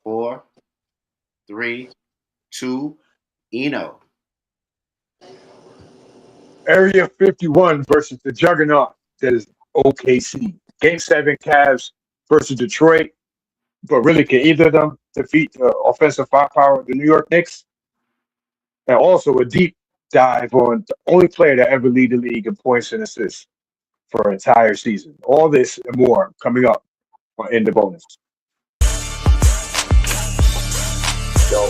4, 3, 2, Eno. Area 51 versus the juggernaut that is OKC. Game 7 Cavs versus Detroit. But really, can either of them defeat the offensive firepower of the New York Knicks? And also a deep dive on the only player to ever lead the league in points and assists for an entire season. All this and more coming up on In the Bonus. So,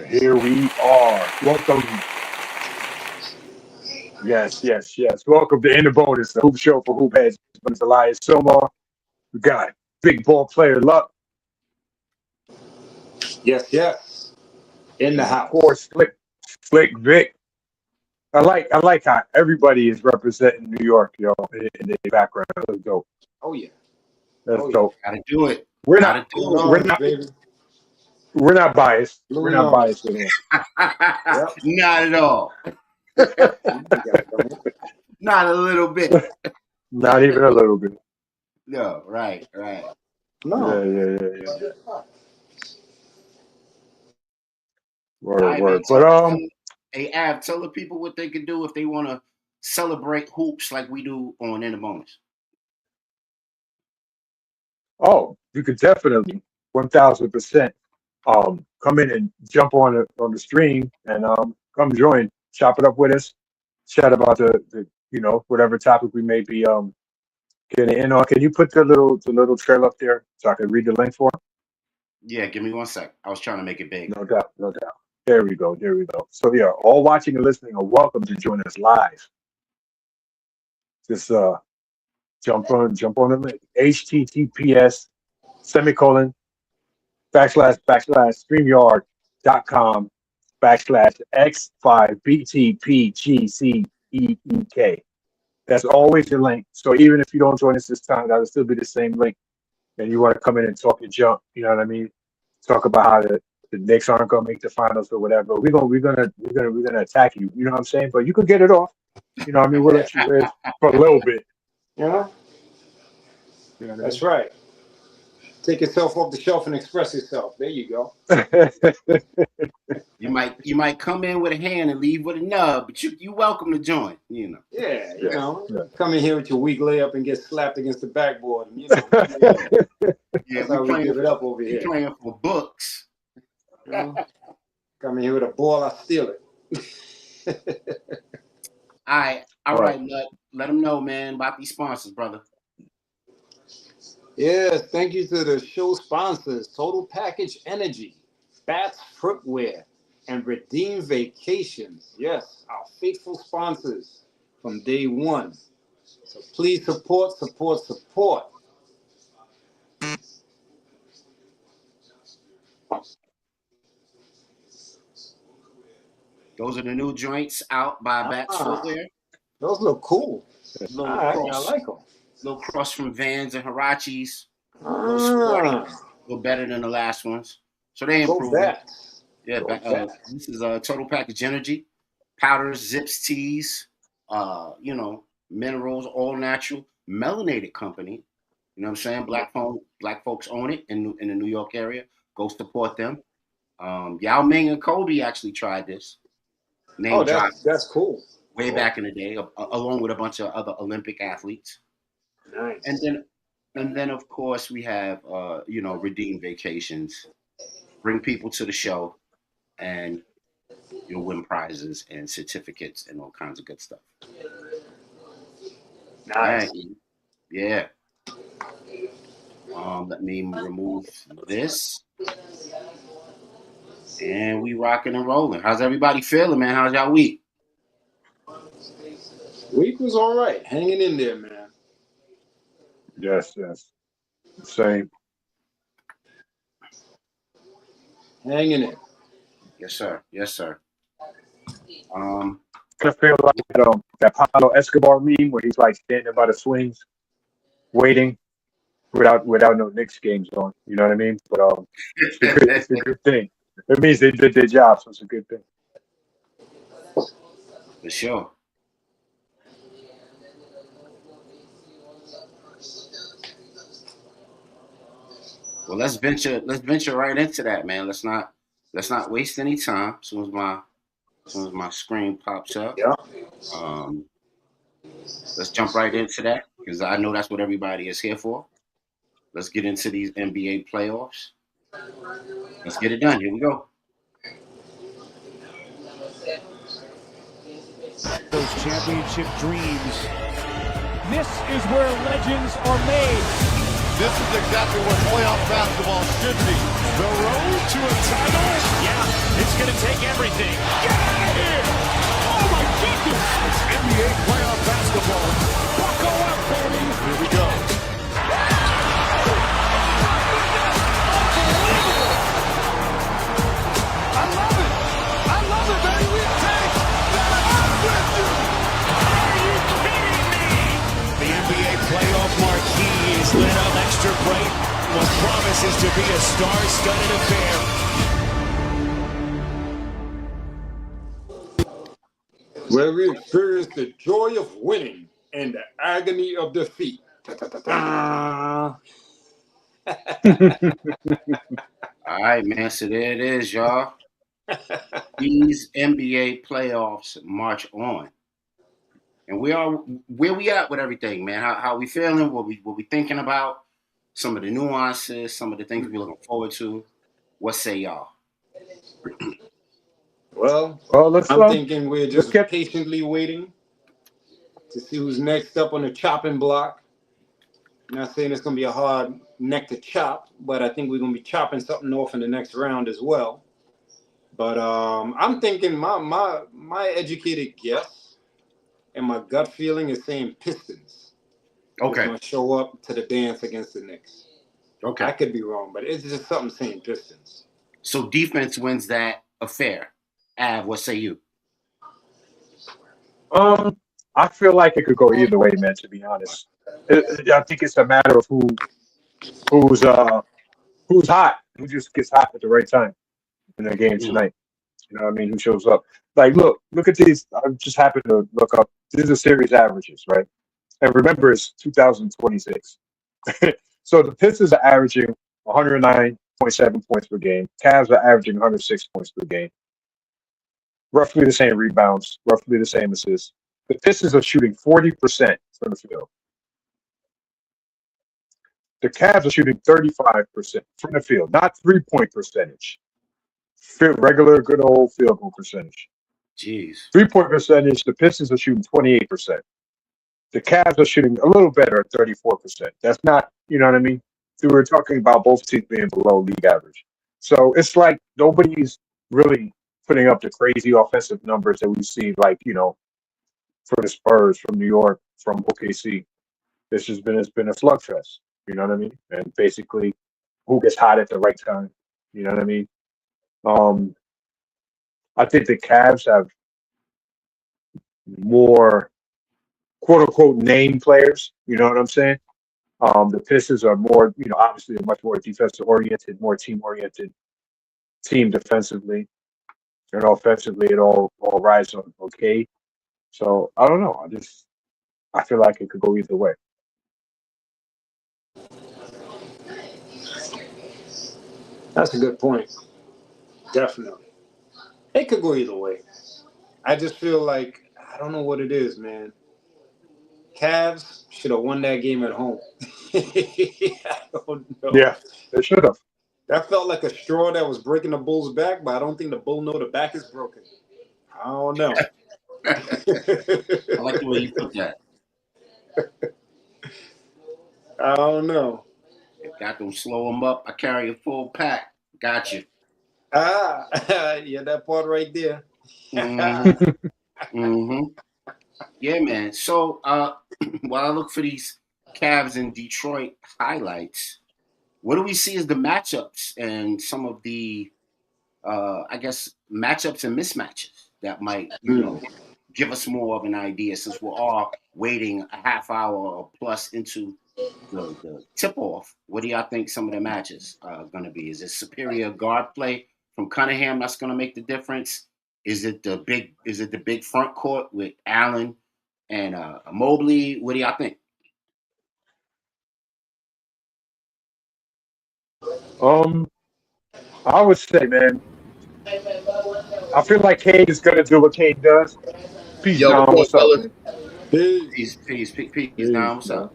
here we are. Welcome. Yes. Welcome to In the Bonus, the hoop show for hoop heads. It's Elias Silmar. We got big ball player Luck. Yes. In the house. Of course, Slick Vic. I like how everybody is representing New York, yo, in the background. Let's go. Oh yeah. Let's go. Gotta do it. We're not biased. We're not biased at all. Not at all. Not a little bit. Not even a little bit. No, right. No. Yeah. Word. Man, But hey Av, tell the people what they can do if they want to celebrate hoops like we do on In the Bonus. Oh, you could definitely 1,000% come in and jump on the stream and come join, chop it up with us, chat about the whatever topic we may be getting in on. Can you put the little trail up there so I can read the link for it? Yeah, give me 1 sec. I was trying to make it big. No doubt. There we go. So yeah, all watching and listening are welcome to join us live. Just jump on the link. https://StreamYard.com/x5btpgceek. That's always the link. So even if you don't join us this time, that'll still be the same link. And you want to come in and talk your junk, you know what I mean? Talk about how the Knicks aren't gonna make the finals or whatever. We're gonna attack you. You know what I'm saying? But you could get it off. You know what I mean? We'll let you live for a little bit. You know? That's right. Take yourself off the shelf and express yourself. There you go. You might come in with a hand and leave with a nub, but you welcome to join. You know. Yeah, you know. Come in here with your weak layup and get slapped against the backboard. And, that's how we give it up over here. Playing for books. You know? Come in here with a ball, I steal it. All right. Let them know, man, about these sponsors, brother. Yes, thank you to the show sponsors, Total Package Energy, Bats Footwear, and Redeem Vacations. Yes, our faithful sponsors from day one. So please support. Those are the new joints out by Bats Footwear. Those look cool. I like them. Little cross from Vans and Hirachis. A little better than the last ones. So they improved. Yeah, this is Total Package Energy. Powders, zips, teas, minerals, all natural, melanated company. You know what I'm saying? Black folks own it in the New York area. Go support them. Yao Ming and Kobe actually tried this. That's cool. Way back in the day, along with a bunch of other Olympic athletes. Nice. And then of course we have Redeem Vacations. Bring people to the show and you'll win prizes and certificates and all kinds of good stuff. Nice. Right. Yeah. Let me remove this. And we rocking and rolling. How's everybody feeling, man? How's y'all week? Week was all right. Hanging in there, man. Yes. Same. Hanging in. Yes, sir. I feel like that Pablo Escobar meme where he's like standing by the swings, waiting, without no Knicks games on. You know what I mean? But it's a good thing. It means they did their job, so it's a good thing. For sure. Well, let's venture right into that, man. Let's not waste any time. As soon as my screen pops up, Yeah. Let's jump right into that because I know that's what everybody is here for. Let's get into these NBA playoffs. Let's get it done. Here we go. Those championship dreams. This is where legends are made. This is exactly what playoff basketball should be. The road to a title? Yeah, it's going to take everything. Get out of here! Oh my goodness! It's NBA playoff basketball. Buckle up, baby! Here we go. I love it, baby! We take that up with you! Are you kidding me? The NBA playoff marquee is lit up extra bright. What promises to be a star-studded affair. Where we experience the joy of winning and the agony of defeat. All right, man. So there it is, y'all. These NBA playoffs march on, and where we at with everything, man. How we feeling? What we thinking about? Some of the nuances, some of the things we're looking forward to. What say y'all? Well, let's. I'm thinking we're just get- patiently waiting to see who's next up on the chopping block. I'm not saying it's going to be a hard neck to chop, but I think we're going to be chopping something off in the next round as well. But I'm thinking my educated guess and my gut feeling is saying Pistons. Okay. Going to show up to the dance against the Knicks. Okay. I could be wrong, but it's just something saying Pistons. So defense wins that affair. Av, what say you? I feel like it could go either way, man. To be honest, I think it's a matter of who's hot, who just gets hot at the right time in the game tonight. You know what I mean? Who shows up? Like, look at these. I just happened to look up. These are series averages, right? And remember, it's 2026. So the Pistons are averaging 109.7 points per game. Cavs are averaging 106 points per game. Roughly the same rebounds, roughly the same assists. The Pistons are shooting 40% from the field. The Cavs are shooting 35% from the field, not 3-point percentage. Regular, good old field goal percentage. Jeez. 3-point percentage, the Pistons are shooting 28%. The Cavs are shooting a little better at 34%. That's not, you know what I mean? We were talking about both teams being below league average. So it's like nobody's really putting up the crazy offensive numbers that we see, like, you know, for the Spurs, from New York, from OKC. It's been a slugfest. You know what I mean? And basically, who gets hot at the right time? You know what I mean? I think the Cavs have more quote unquote name players. You know what I'm saying? The Pistons are more, you know, obviously a much more defensive oriented, more team oriented team defensively, and offensively it all rides on okay. So I don't know. I feel like it could go either way. That's a good point. Definitely. It could go either way. I just feel like, I don't know what it is, man. Cavs should have won that game at home. I don't know. Yeah, they should have. That felt like a straw that was breaking the Bulls' back, but I don't think the Bull know the back is broken. I don't know. I like the way you put that. I don't know. Got them, slow them up. I carry a full pack. Got you. Yeah, that part right there. Mm-hmm. Yeah, man. So while I look for these Cavs and Detroit highlights, what do we see as the matchups and some of the, I guess, matchups and mismatches that might, you know, give us more of an idea, since we're all waiting a half hour or plus into the tip off, what do y'all think some of the matches are going to be? Is it superior guard play from Cunningham that's going to make the difference? Is it the big front court with Allen and Mobley? What do y'all think? I would say, man, I feel like Kane is gonna do what Kane does. Peace, Yo, Dom. what's What's up, up, fellas? man? Peace. Peace, Dom. What's up?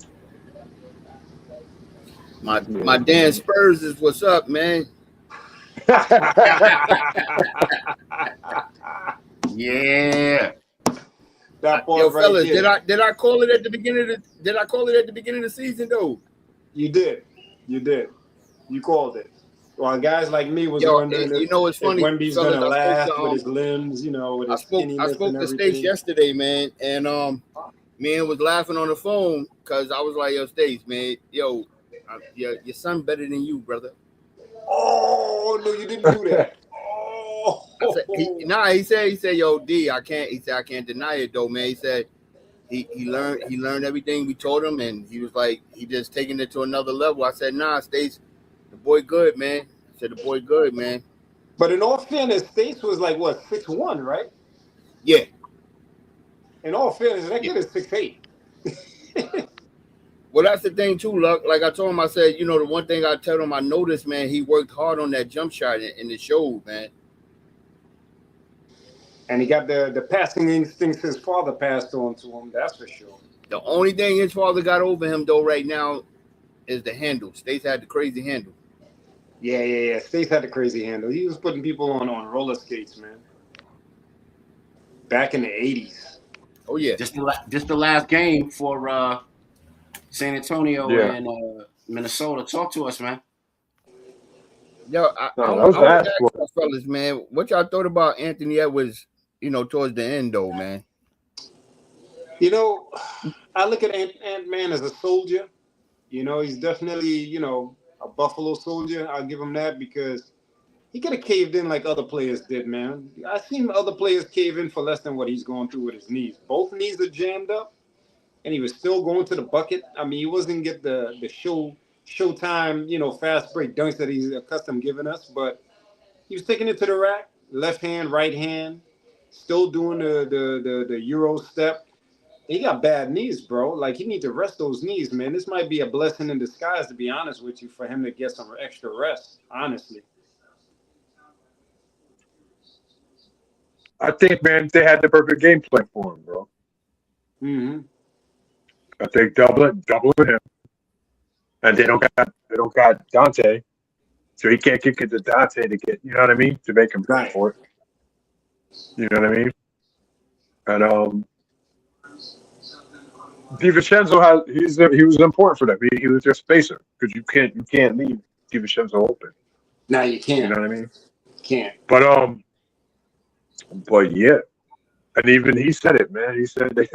My Dan Spurs is what's up, man. Yeah. That part Yo, right fellas, there. did I call it at the beginning of the season though? You did. You called it. Well, guys like me was Yo, wondering you know what's if funny, Wemby's fellas, gonna last with I his limbs, with his spoke skinniness and to Stace everything. yesterday, man, and me and was laughing on the phone because I was like, yo, Stace, man, your son better than you, brother. Oh no, you didn't do that. Oh, he said, yo, D, I can't deny it though, man. He said he learned everything we told him, and he was like, he just taking it to another level. I said, nah, Stace, the boy good, man. I said, the boy good, man. But in all fairness, Stace was like what, 6'1", right? Yeah. In all fairness, that kid is 6'8". Well, that's the thing too, Luck. Like I told him, I said, the one thing I tell him, I noticed, man, he worked hard on that jump shot, and it showed, man. And he got the passing instincts his father passed on to him. That's for sure. The only thing his father got over him though right now is the handle. Stace had the crazy handle. Yeah. Stace had the crazy handle. He was putting people on roller skates, man. Back in the 80s. Oh yeah. Just the last game for San Antonio and Minnesota. Talk to us, man. Yo, I want to ask you fellas, man, what y'all thought about Anthony Edwards, towards the end though, man? I look at Ant-Man as a soldier. He's definitely, a Buffalo soldier. I'll give him that because he could have caved in like other players did, man. I've seen other players cave in for less than what he's going through with his knees. Both knees are jammed up, and he was still going to the bucket. I mean, he wasn't get the showtime, fast break dunks that he's accustomed giving us, but he was taking it to the rack, left hand, right hand, still doing the Euro step. He got bad knees, bro. Like, he needs to rest those knees, man. This might be a blessing in disguise, to be honest with you, for him to get some extra rest, honestly. I think, man, they had the perfect game plan for him, bro. Mm-hmm. I think double him, and they don't got Dante, so he can't kick it to Dante to get, you know what I mean, to make him pay for it. You know what I mean? And DiVincenzo he was important for them. He was their spacer because you can't leave DiVincenzo open. No, you can't. You know what I mean? Can't. But yeah, and even he said it, man. He said they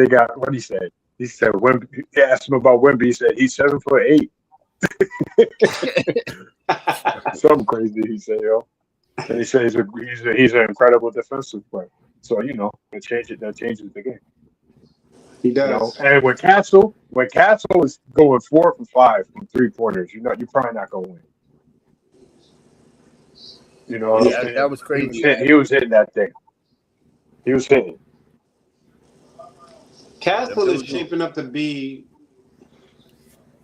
got what he said. He said when he asked him about Wemby, he said he's 7'8". Something crazy he said, yo. And he said he's an incredible defensive player. So that changes the game. He does. And when Castle is going 4 for 5 from 3-pointers, you're probably not gonna win. That was crazy. He was hitting that thing. He was hitting. Castle is shaping up to be.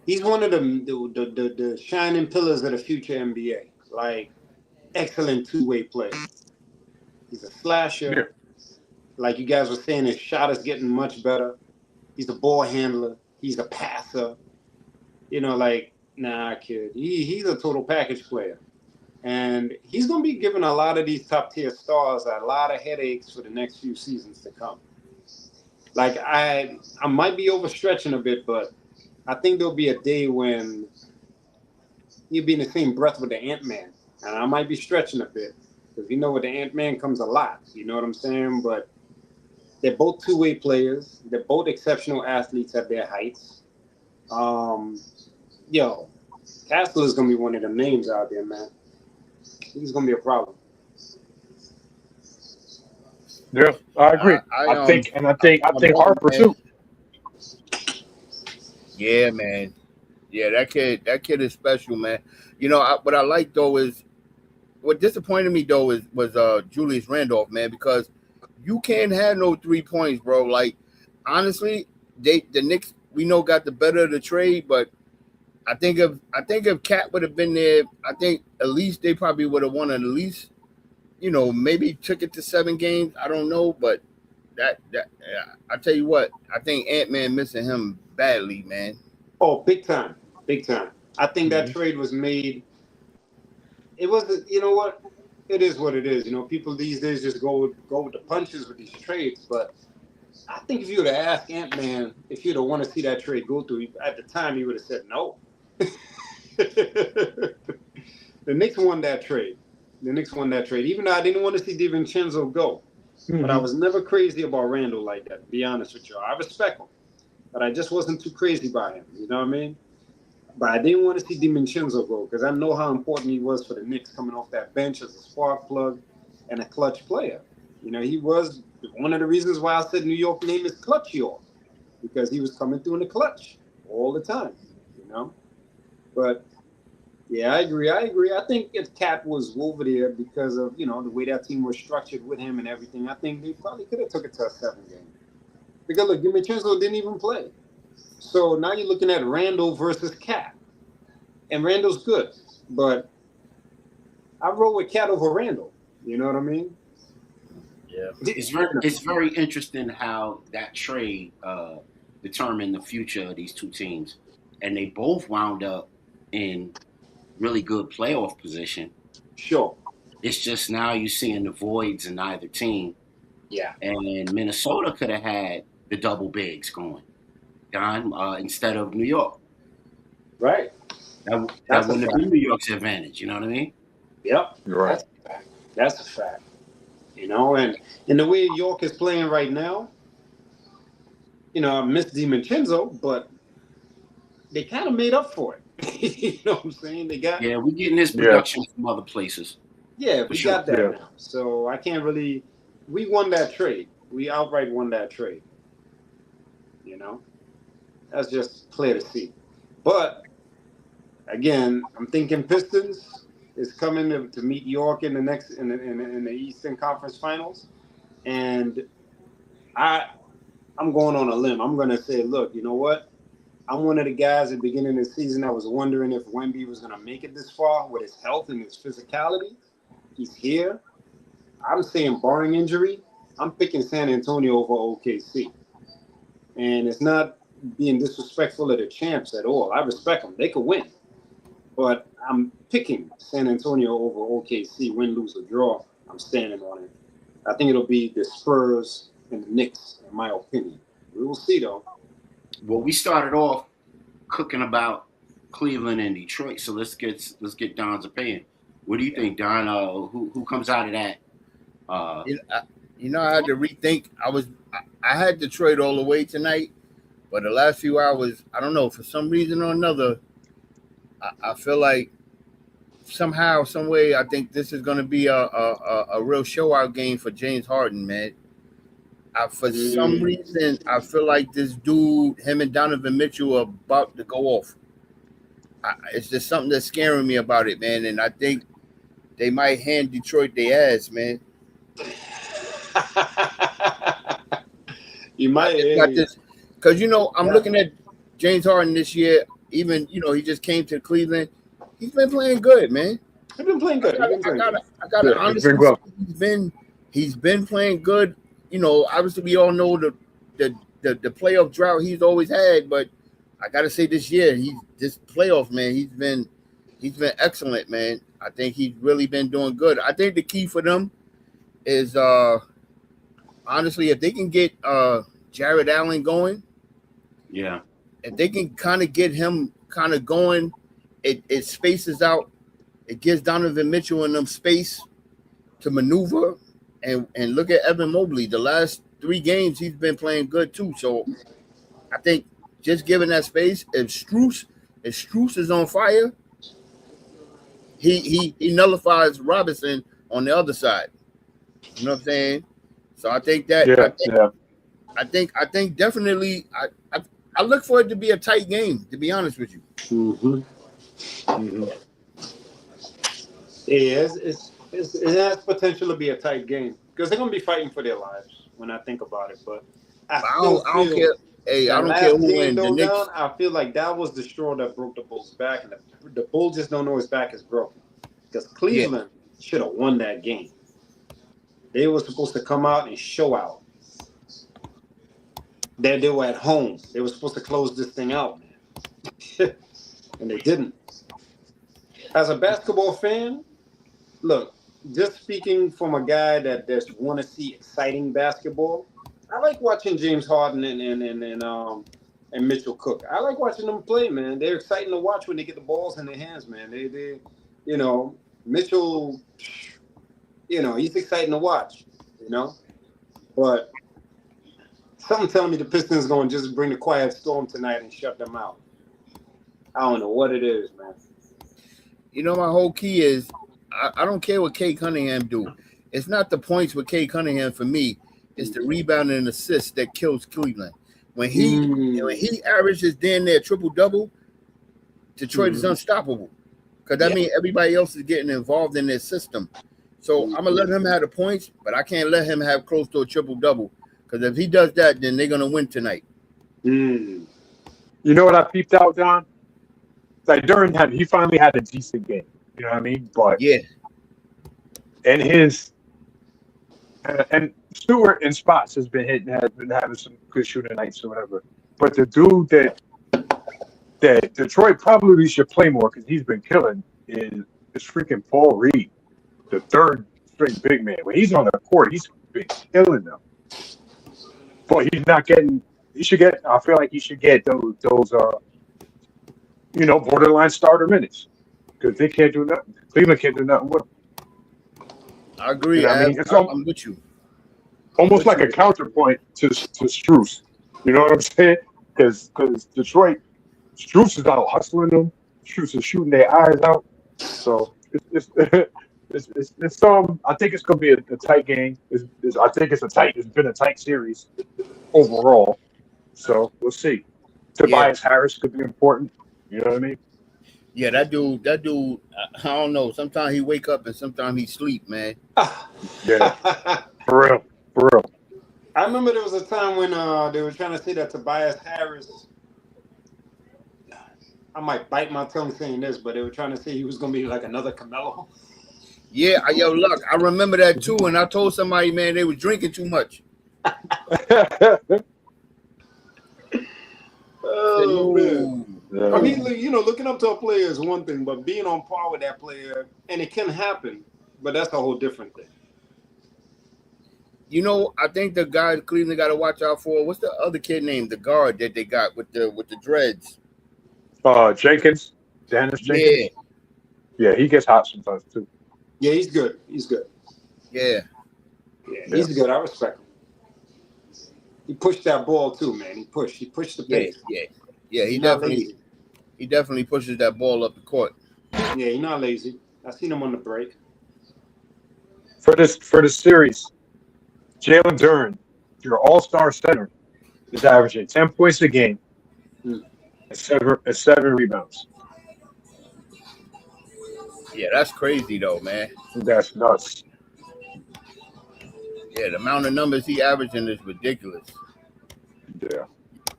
He's one of the shining pillars of the future NBA. Like, excellent two-way play. He's a slasher. Yeah. Like you guys were saying, his shot is getting much better. He's a ball handler. He's a passer. Nah, kid. He's a total package player. And he's going to be giving a lot of these top-tier stars a lot of headaches for the next few seasons to come. Like, I might be overstretching a bit, but I think there'll be a day when he'll be in the same breath with the Ant-Man. And I might be stretching a bit because with the Ant-Man comes a lot. You know what I'm saying? But they're both two-way players. They're both exceptional athletes at their heights. Castle is going to be one of them names out there, man. He's going to be a problem. Yeah, I agree. I think Harper too. Yeah, man. Yeah, that kid is special, man. You know, what I like though is what disappointed me though was Julius Randolph, man, because you can't have no 3 points, bro. Like honestly, the Knicks we know got the better of the trade, but I think if Cat would have been there, I think at least they probably would have won at least, maybe took it to 7 games. I don't know, but that I tell you what, I think Ant-Man missing him badly, man. Oh, big time. Big time. I think that trade was made. It wasn't, you know what? It is what it is. People these days just go with the punches with these trades. But I think if you would have asked Ant-Man if you'd have wanted to see that trade go through, at the time he would have said no. The Knicks won that trade. Even though I didn't want to see DiVincenzo go. But I was never crazy about Randall like that, to be honest with you. I respect him. But I just wasn't too crazy by him. You know what I mean? But I didn't want to see DiVincenzo go because I know how important he was for the Knicks coming off that bench as a spark plug and a clutch player. He was one of the reasons why I said New York name is Clutch York, because he was coming through in the clutch all the time, But, yeah, I agree. I think if Cat was over there because of, the way that team was structured with him and everything, I think they probably could have took it to a 7 game. Because, look, DiVincenzo didn't even play. So now you're looking at Randall versus Cat. And Randall's good. But I roll with Cat over Randall. You know what I mean? Yeah. It's very interesting how that trade determined the future of these two teams. And they both wound up in really good playoff position. Sure. It's just now you're seeing the voids in either team. Yeah. And Minnesota could have had the double bigs going, Don, instead of New York. Right. That wouldn't have been New York's advantage. You know what I mean? Yep. You're right. That's a fact. And in the way York is playing right now, I miss DiVincenzo, but they kind of made up for it. You know what I'm saying? We're getting this production from other places. Yeah, we got that now. So I can't really. We won that trade. We outright won that trade. That's just clear to see. But again, I'm thinking Pistons is coming to meet York in the Eastern Conference Finals, and I'm going on a limb. I'm going to say, look, you know what? I'm one of the guys at the beginning of the season that was wondering if Wemby was going to make it this far with his health and his physicality. He's here. I'm saying, barring injury, I'm picking San Antonio over OKC. And it's not being disrespectful of the champs at all. I respect them. They could win. But I'm picking San Antonio over OKC, win, lose, or draw. I'm standing on it. I think it'll be the Spurs and the Knicks, in my opinion. We will see, though. Well, we started off cooking about Cleveland and Detroit, so let's get Don's opinion. What do you think, Don? Who comes out of that? I had to rethink. I had Detroit all the way tonight, but the last few hours, I don't know, for some reason or another, I feel like somehow, some way, I think this is going to be a real show-out game for James Harden, man. For some reason, I feel like this dude, him and Donovan Mitchell, are about to go off. It's just something that's scaring me about it, man. And I think they might hand Detroit their ass, man. You might. Because, I'm looking at James Harden this year. Even, he just came to Cleveland. He's been playing good, man. He's been playing good. I got to honestly say he's been playing good. Obviously we all know the playoff drought he's always had, but I gotta say this year, this playoff, man, he's been excellent, man. I think he's really been doing good. I think the key for them is honestly, if they can get Jared Allen going, if they can kind of get him kind of going, it spaces out, it gives Donovan Mitchell and them space to maneuver. And look at Evan Mobley. The last 3 games, he's been playing good too. So I think just giving that space, if Strus is on fire, he nullifies Robinson on the other side. You know what I'm saying? So I think that I think definitely I look for it to be a tight game, to be honest with you. Mm-hmm. Mm-hmm. Yeah, it has potential to be a tight game because they're gonna be fighting for their lives when I think about it. But I don't care. Hey, I don't care who wins. The Knicks. I feel like that was the straw that broke the Bulls' back, and the Bulls just don't know his back is broken because Cleveland should have won that game. They were supposed to come out and show out. That they were at home. They were supposed to close this thing out, man. And they didn't. As a basketball fan, look, just speaking from a guy that just want to see exciting basketball, I like watching James Harden and Mitchell Cook. I like watching them play, man. They're exciting to watch when they get the balls in their hands, man. They you know, Mitchell, you know, he's exciting to watch, you know. But something telling me the Pistons going to just bring the quiet storm tonight and shut them out. I don't know what it is, man. You know, my whole key is I don't care what Kay Cunningham do. It's not the points with Kay Cunningham for me. It's the rebound and assist that kills Cleveland. When he averages damn near triple-double, Detroit is unstoppable. Because that means everybody else is getting involved in their system. So I'm going to let him have the points, but I can't let him have close to a triple-double. Because if he does that, then they're going to win tonight. You know what I peeped out, Don? Like during that, he finally had a decent game. You know what I mean? But and his and Stewart in spots has been having some good shooting nights or whatever. But the dude that Detroit probably should play more because he's been killing is freaking Paul Reed, the third string big man. When he's on the court, he's been killing them. But he's not getting. He should get. I feel like he should get those borderline starter minutes because they can't do nothing. Cleveland can't do nothing with them. I agree. You know I mean? I'm with you. Almost like a counterpoint to Strus. You know what I'm saying? Because Detroit, Strus is out hustling them. Strus is shooting their eyes out. So it's I think it's gonna be a tight game. I think it's been a tight series overall. So we'll see. Tobias Harris could be important. You know what I mean? Yeah, that dude, I don't know. Sometimes he wake up and sometimes he sleep, man. Yeah, for real. I remember there was a time when they were trying to say that Tobias Harris, I might bite my tongue saying this, but they were trying to say he was going to be like another Carmelo. Yeah, look, I remember that too, and I told somebody, man, they were drinking too much. Oh, man. I mean, looking up to a player is one thing, but being on par with that player, and it can happen, but that's a whole different thing. You know, I think the guy Cleveland got to watch out for. What's the other kid named? The guard that they got with the dreads. Jenkins, Dennis Jenkins. Yeah, he gets hot sometimes too. Yeah, he's good. Yeah, he's good. I respect him. He pushed that ball too, man. He pushed the pace. Yeah. He definitely pushes that ball up the court. Yeah, he's not lazy. I seen him on the break. For this series, Jalen Duren, your all-star center, is averaging 10 points a game and seven rebounds. Yeah, that's crazy though, man. That's nuts. Yeah, the amount of numbers he averaging is ridiculous. Yeah.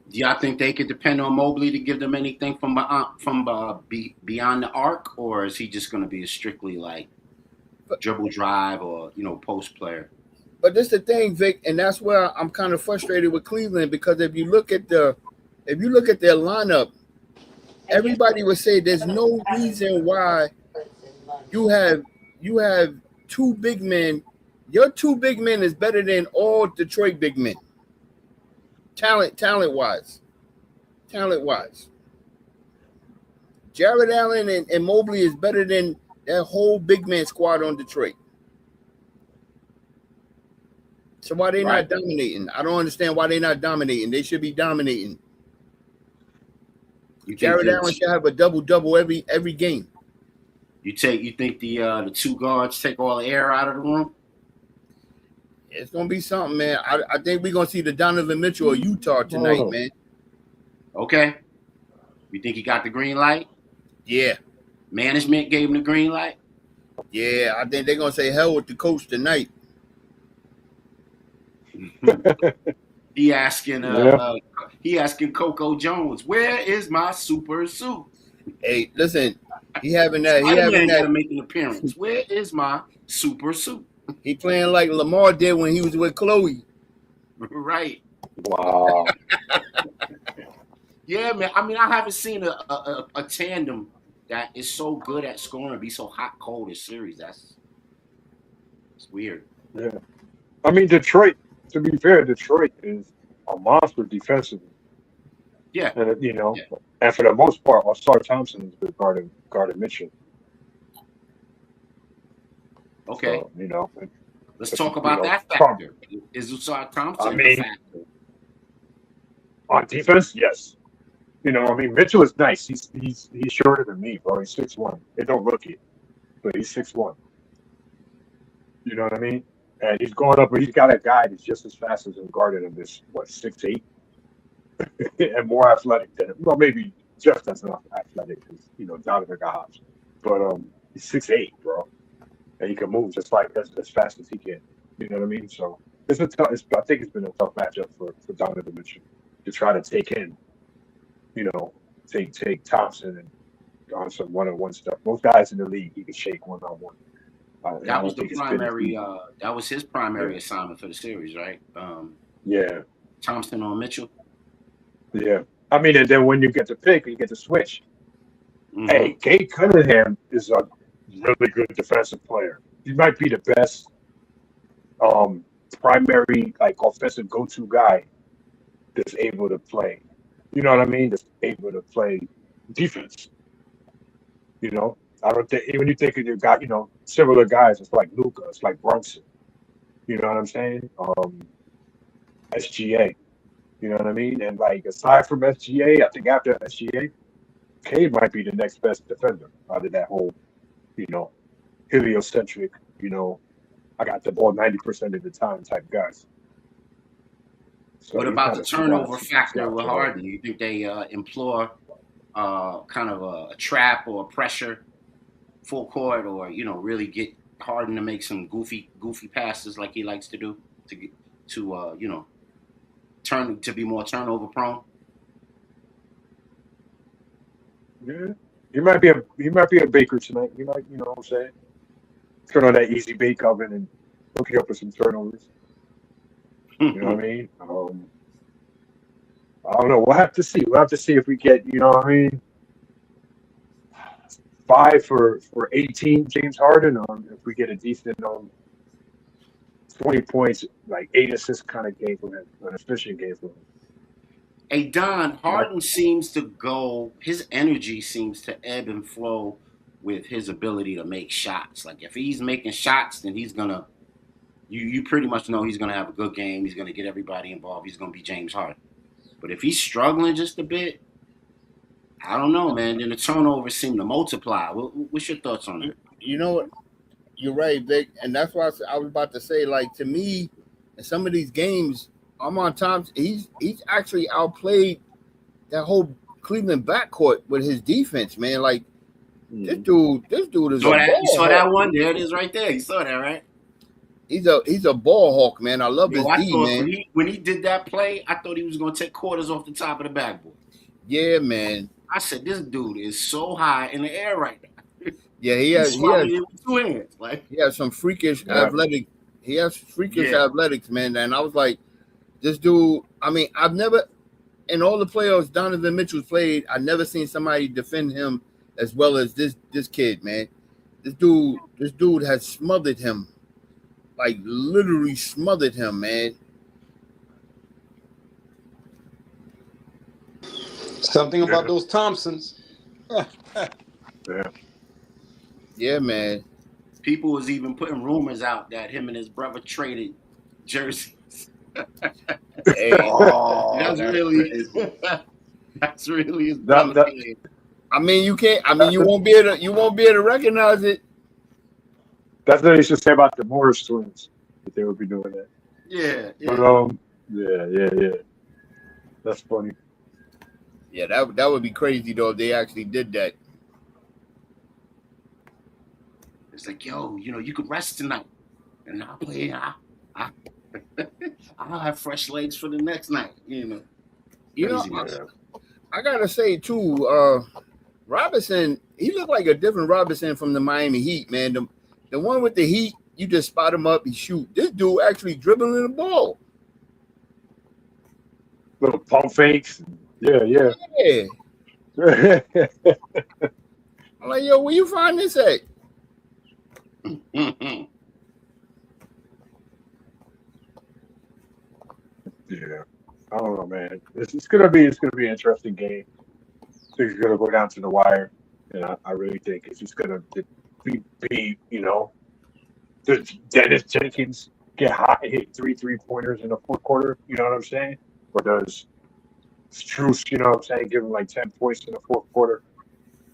Do y'all think they could depend on Mobley to give them anything from beyond the arc, or is he just going to be a strictly like dribble drive or post player? But this is the thing, Vic, and that's where I'm kind of frustrated with Cleveland because if you look at their lineup, everybody would say there's no reason why you have two big men. Your two big men is better than all Detroit big men. Talent wise. Jared Allen and Mobley is better than that whole big man squad on Detroit. So why they not dominating? I don't understand why they're not dominating. They should be dominating. Jared Allen should have a double every game. You think the two guards take all the air out of the room? It's gonna be something, man. I think we're gonna see the Donovan Mitchell of Utah tonight, man. Okay. You think he got the green light? Yeah. Management gave him the green light? Yeah, I think they're going to say hell with the coach tonight. He asking Coco Jones, where is my super suit? Hey, listen, he having that. Got to make an appearance. Where is my super suit? He playing like Lamar did when he was with Chloe. Right. Wow. Yeah, man. I mean, I haven't seen a tandem that is so good at scoring and be so hot cold as series. It's weird. Yeah. I mean, Detroit, to be fair, Detroit is a monster defensively. Yeah. And, and for the most part, Ausar Thompson has been guarding Mitchell. Okay. So, let's talk about that factor. Is Ausar Thompson a factor? On defense, yes. Mitchell is nice. He's shorter than me, bro. He's 6'1". It don't look it, but he's 6'1". You know what I mean? And he's going up, but he's got a guy that's just as fast as him guarding him. This 6'8", and more athletic than him. Well, maybe just as athletic as Donovan Hobbs. But he's 6'8", bro, and he can move just like as fast as he can. You know what I mean? So I think it's been a tough matchup for Donovan Mitchell to try to take in. Take Thompson and on some one-on-one stuff. Most guys in the league he can shake one-on-one. That was the primary. That was his primary assignment for the series, right? Yeah. Thompson on Mitchell. Yeah. I mean, and then when you get to pick, you get to switch. Mm-hmm. Hey, Kate Cunningham is a really good defensive player. He might be the best primary offensive go-to guy that's able to play. You know what I mean? That's able to play defense. I don't think even you think you've got similar guys. It's like Luka. It's like Brunson. You know what I'm saying? SGA. You know what I mean? And aside from SGA, I think after SGA, Cade might be the next best defender out of that whole, heliocentric. I got the ball 90% of the time type guys. So what about the turnover factor with Harden? You think they implore kind of a trap or a pressure full court, or really get Harden to make some goofy passes like he likes to do to turn to be more turnover prone? Yeah, he might be a baker tonight. He might, you know what I'm saying, turn on that easy bake oven and hook you up with some turnovers. You know what I mean? I don't know. We'll have to see. We'll have to see if we get, 5 for 18 James Harden, if we get a decent 20 points, 8 assists kind of game from him, an efficient game from him. Hey, Don, Harden seems to his energy seems to ebb and flow with his ability to make shots. Like if he's making shots, then he's going to, you pretty much know he's going to have a good game. He's going to get everybody involved. He's going to be James Harden. But if he's struggling just a bit, I don't know, man. Then the turnovers seem to multiply. What's your thoughts on that? You know what? You're right, Vic. And that's why I was about to say, to me, in some of these games, Armand Thompson, he's actually outplayed that whole Cleveland backcourt with his defense, man. This dude is you saw that one? There it is right there. You saw that, right? He's a ball hawk, man. I love his D, man. When he did that play, I thought he was going to take quarters off the top of the backboard. Yeah, man. I said, this dude is so high in the air right now. Yeah, he has two hands. He has some freakish athletic. He has freakish athletics, man. And I was like, this dude. I mean, I've never in all the playoffs Donovan Mitchell's played, I've never seen somebody defend him as well as this kid, man. This dude has smothered him, like literally smothered him, man. Something about those Thompsons. Yeah, man. People was even putting rumors out that him and his brother traded jerseys. Hey, that's really his brother. I mean, you can't. I mean, you won't be able to recognize it. That's what they should say about the Morris twins, that they would be doing that. Yeah. But yeah. That's funny. Yeah, that would be crazy though if they actually did that. It's like, yo, you could rest tonight, and I'll play. I'll have fresh legs for the next night. Crazy man. I gotta say too, Robinson, he looked like a different Robinson from the Miami Heat, man. The one with the Heat, you just spot him up, he shoot. This dude actually dribbling the ball. Little pump fakes. Yeah. I'm like, yo, where you find this at? Yeah, I don't know, man. It's gonna be an interesting game. I think it's gonna go down to the wire, and I really think it's just gonna be does Dennis Jenkins get hot and hit 3-3-pointers in the fourth quarter? You know what I'm saying? Or does Strus, you know what I'm saying, give him like 10 points in the fourth quarter,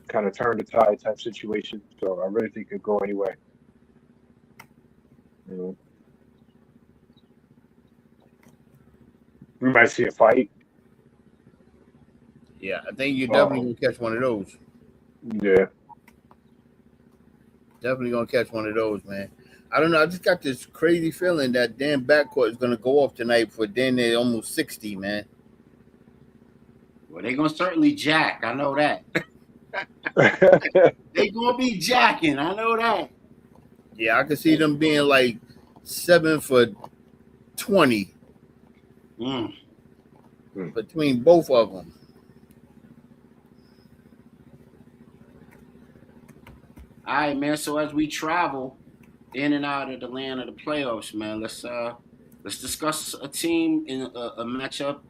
kind of turn the tide type situation? So I really think it could go anyway. We might see a fight. Yeah, I think you're definitely gonna catch one of those. Yeah. Definitely gonna catch one of those, man. I don't know. I just got this crazy feeling that damn backcourt is gonna go off tonight for damn near almost 60, man. Well, they're gonna certainly jack. I know that. They're gonna be jacking. I know that. Yeah, I can see them being like 7 for 20 between both of them. All right, man. So as we travel in and out of the land of the playoffs, man, let's discuss a team in a matchup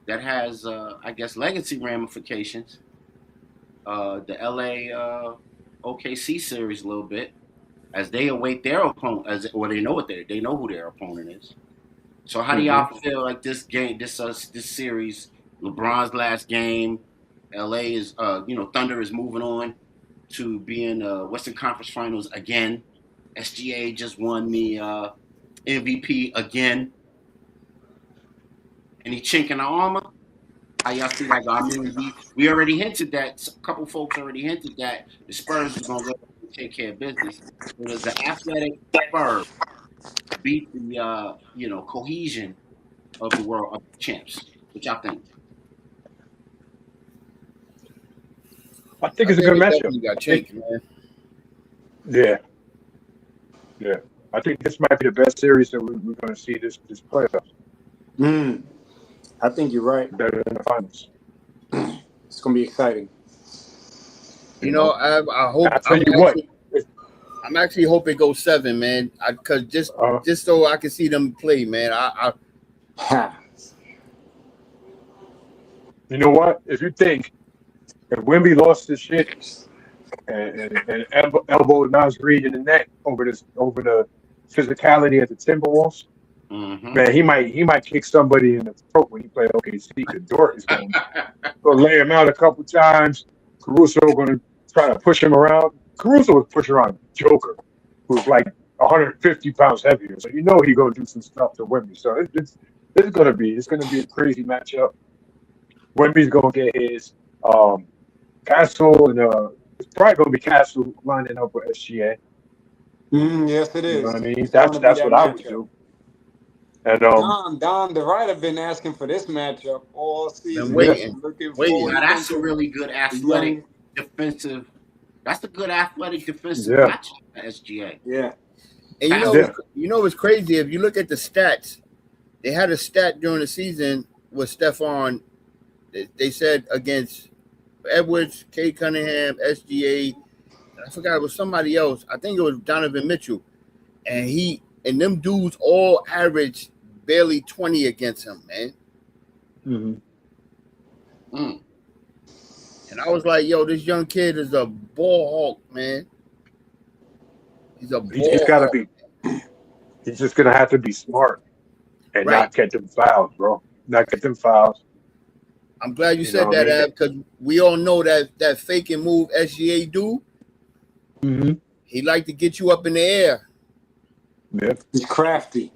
that has, I guess, legacy ramifications. The LA OKC series a little bit, as they await their opponent, they know who their opponent is. So how do y'all feel like this game, this series, LeBron's last game, LA is, Thunder is moving on to be in Western Conference Finals again. SGA just won the MVP again. Any chink in the armor? How y'all see that go? I mean, we already hinted that. A couple folks already hinted that the Spurs are going to take care of business. So does the athletic Spurs beat the cohesion of the world of the champs? What y'all think? I think it's a good matchup. You got chink, man. Yeah. I think this might be the best series that we're going to see this playoffs. I think you're right. Better than the finals. It's going to be exciting. I hope. I'm actually hoping it goes 7, man. Because just so I can see them play, man. You know what? If you think if Wemby lost his shit and elbowed Nas Reed in the neck over the physicality at the Timberwolves, man, he might kick somebody in the throat when he play OKC. The Dort is going to lay him out a couple times. Caruso going to try to push him around. Caruso was pushing around Joker, who's like 150 pounds heavier. So he's going to do some stuff to Wemby. So it's going to be a crazy matchup. Wemby's going to get his. Castle and it's probably going to be Castle lining up with SGA. Yes, it is. You know what I mean? That's what I would do. And Don the writer been asking for this matchup all season. Waiting. Now that's a really good athletic defensive. That's a good athletic defensive matchup for SGA. Yeah. And what's crazy? If you look at the stats, they had a stat during the season with Stephon. They said against Edwards, K. Cunningham, SGA, I forgot it was somebody else. I think it was Donovan Mitchell. And them dudes all averaged barely 20 against him, man. And I was like, yo, this young kid is a ball hawk, man. He's a ball hawk. He's just gonna have to be smart and not get them fouls, bro. Not get them fouls. I'm glad you said that, Ab, because we all know that faking move SGA do. He like to get you up in the air. Yeah. He's crafty.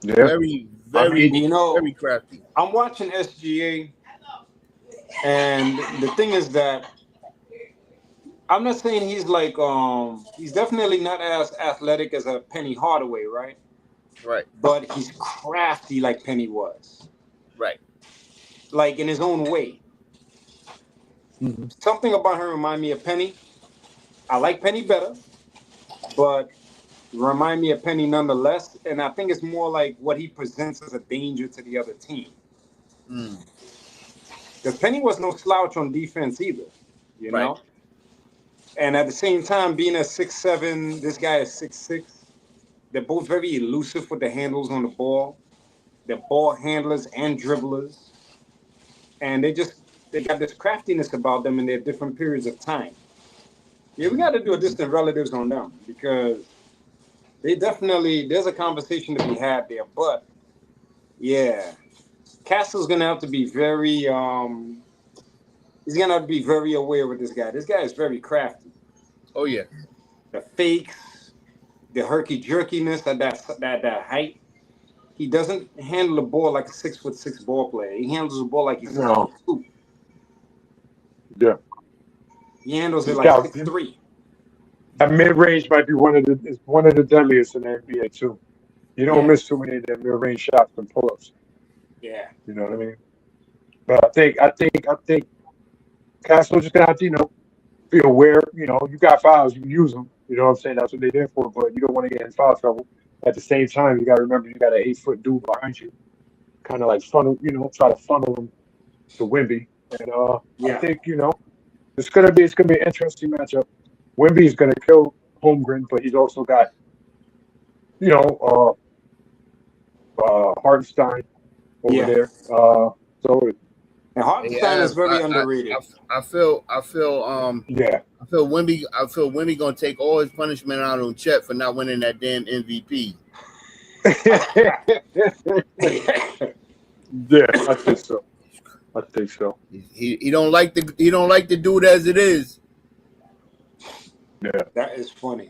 Yeah. Very, very, very crafty. I'm watching SGA. And the thing is that I'm not saying he's like he's definitely not as athletic as a Penny Hardaway, right? Right. But he's crafty like Penny was. Right. Like in his own way. Mm-hmm. Something about him remind me of Penny. I like Penny better, but remind me of Penny nonetheless. And I think it's more like what he presents as a danger to the other team. Because Penny was no slouch on defense either, you know? And at the same time, being a 6'7", this guy is 6'6". They're both very elusive with the handles on the ball. They're ball handlers and dribblers. And they got this craftiness about them in their different periods of time. Yeah, we got to do a distant relatives on them because there's a conversation to be had there. But, yeah, Castle's going to have to be very, he's going to have to be very aware with this guy. This guy is very crafty. Oh, yeah. The fakes, the herky-jerkiness at that height. He doesn't handle the ball like a 6'6" ball player. He handles the ball like he's 6'2". Yeah. He handles it like 6'3". That mid-range might be one of the deadliest in the NBA too. You don't miss too many of them mid-range shots and pull-ups. Yeah. You know what I mean? But I think Castle just gonna have to, be aware. You got fouls, you can use them. You know what I'm saying? That's what they're there for. But you don't want to get in foul trouble. At the same time, you got to remember you got an 8-foot dude behind you, kind of like funnel. Try to funnel him to Wemby. And I think it's gonna be an interesting matchup. Wemby's gonna kill Holmgren, but he's also got Hartenstein over there. And Hartenstein is very underrated. I feel Wemby gonna take all his punishment out on Chet for not winning that damn MVP. Yeah, I think so. He don't like the dude as it is. Yeah, that is funny.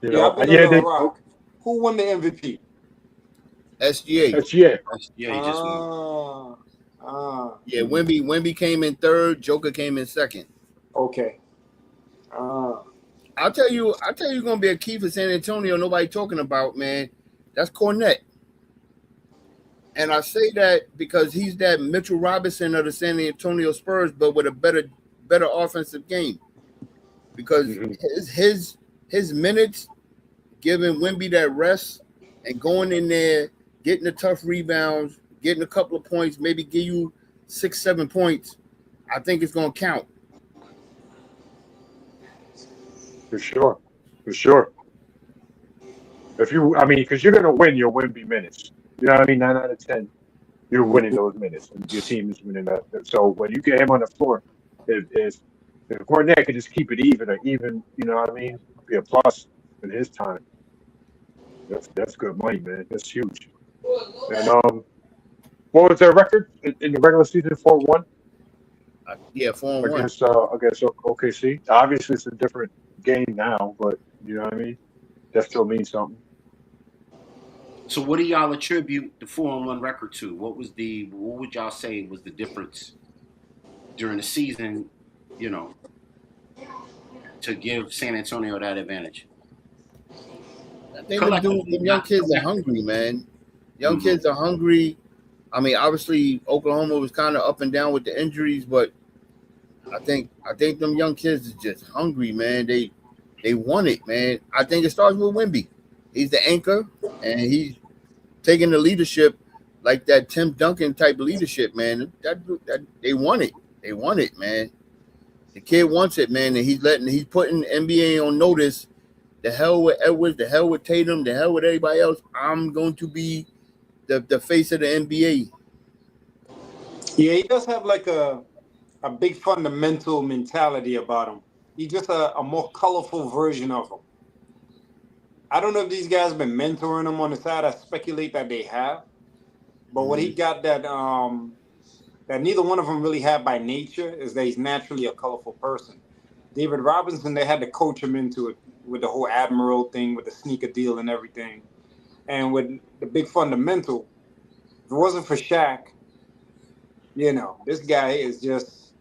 Who won the MVP? SGA. SGA just won. Yeah, Wemby came in third. Joker came in second. Okay. I'll tell you, gonna be a key for San Antonio. Nobody talking about, man. That's Cornette. And I say that because he's that Mitchell Robinson of the San Antonio Spurs, but with a better offensive game. Because his minutes, giving Wemby that rest and going in there, getting the tough rebounds, getting a couple of points, maybe give you 6-7 points, I think it's gonna count. For sure. Because you're gonna win your Wemby minutes. You know what I mean? 9 out of 10, you're winning those minutes, and your team is winning that. So when you get him on the floor, if Cornette can just keep it even, you know what I mean, be a plus in his time. That's good money, man. That's huge. And what was their record in the regular season? 4-1. 4-1 against OKC. Obviously, it's a different game now, but you know what I mean. That still means something. So, what do y'all attribute the 4-1 record to? What would y'all say was the difference during the season? To give San Antonio that advantage. I think the young kids are hungry, man. Young kids are hungry. I mean, obviously, Oklahoma was kind of up and down with the injuries, but I think them young kids are just hungry, man. They want it, man. I think it starts with Wemby. He's the anchor, and he's taking the leadership like that Tim Duncan type leadership, man. That they want it. They want it, man. The kid wants it, man, and he's putting NBA on notice. The hell with Edwards, the hell with Tatum, the hell with everybody else. I'm going to be the face of the NBA. Yeah, he does have like a big fundamental mentality about him. He's just a more colorful version of him. I don't know if these guys have been mentoring him on the side. I speculate that they have. But what he got that neither one of them really have by nature is that he's naturally a colorful person. David Robinson, they had to coach him into it with the whole Admiral thing, with the sneaker deal and everything. And with the big fundamental, if it wasn't for Shaq, You know, this guy is just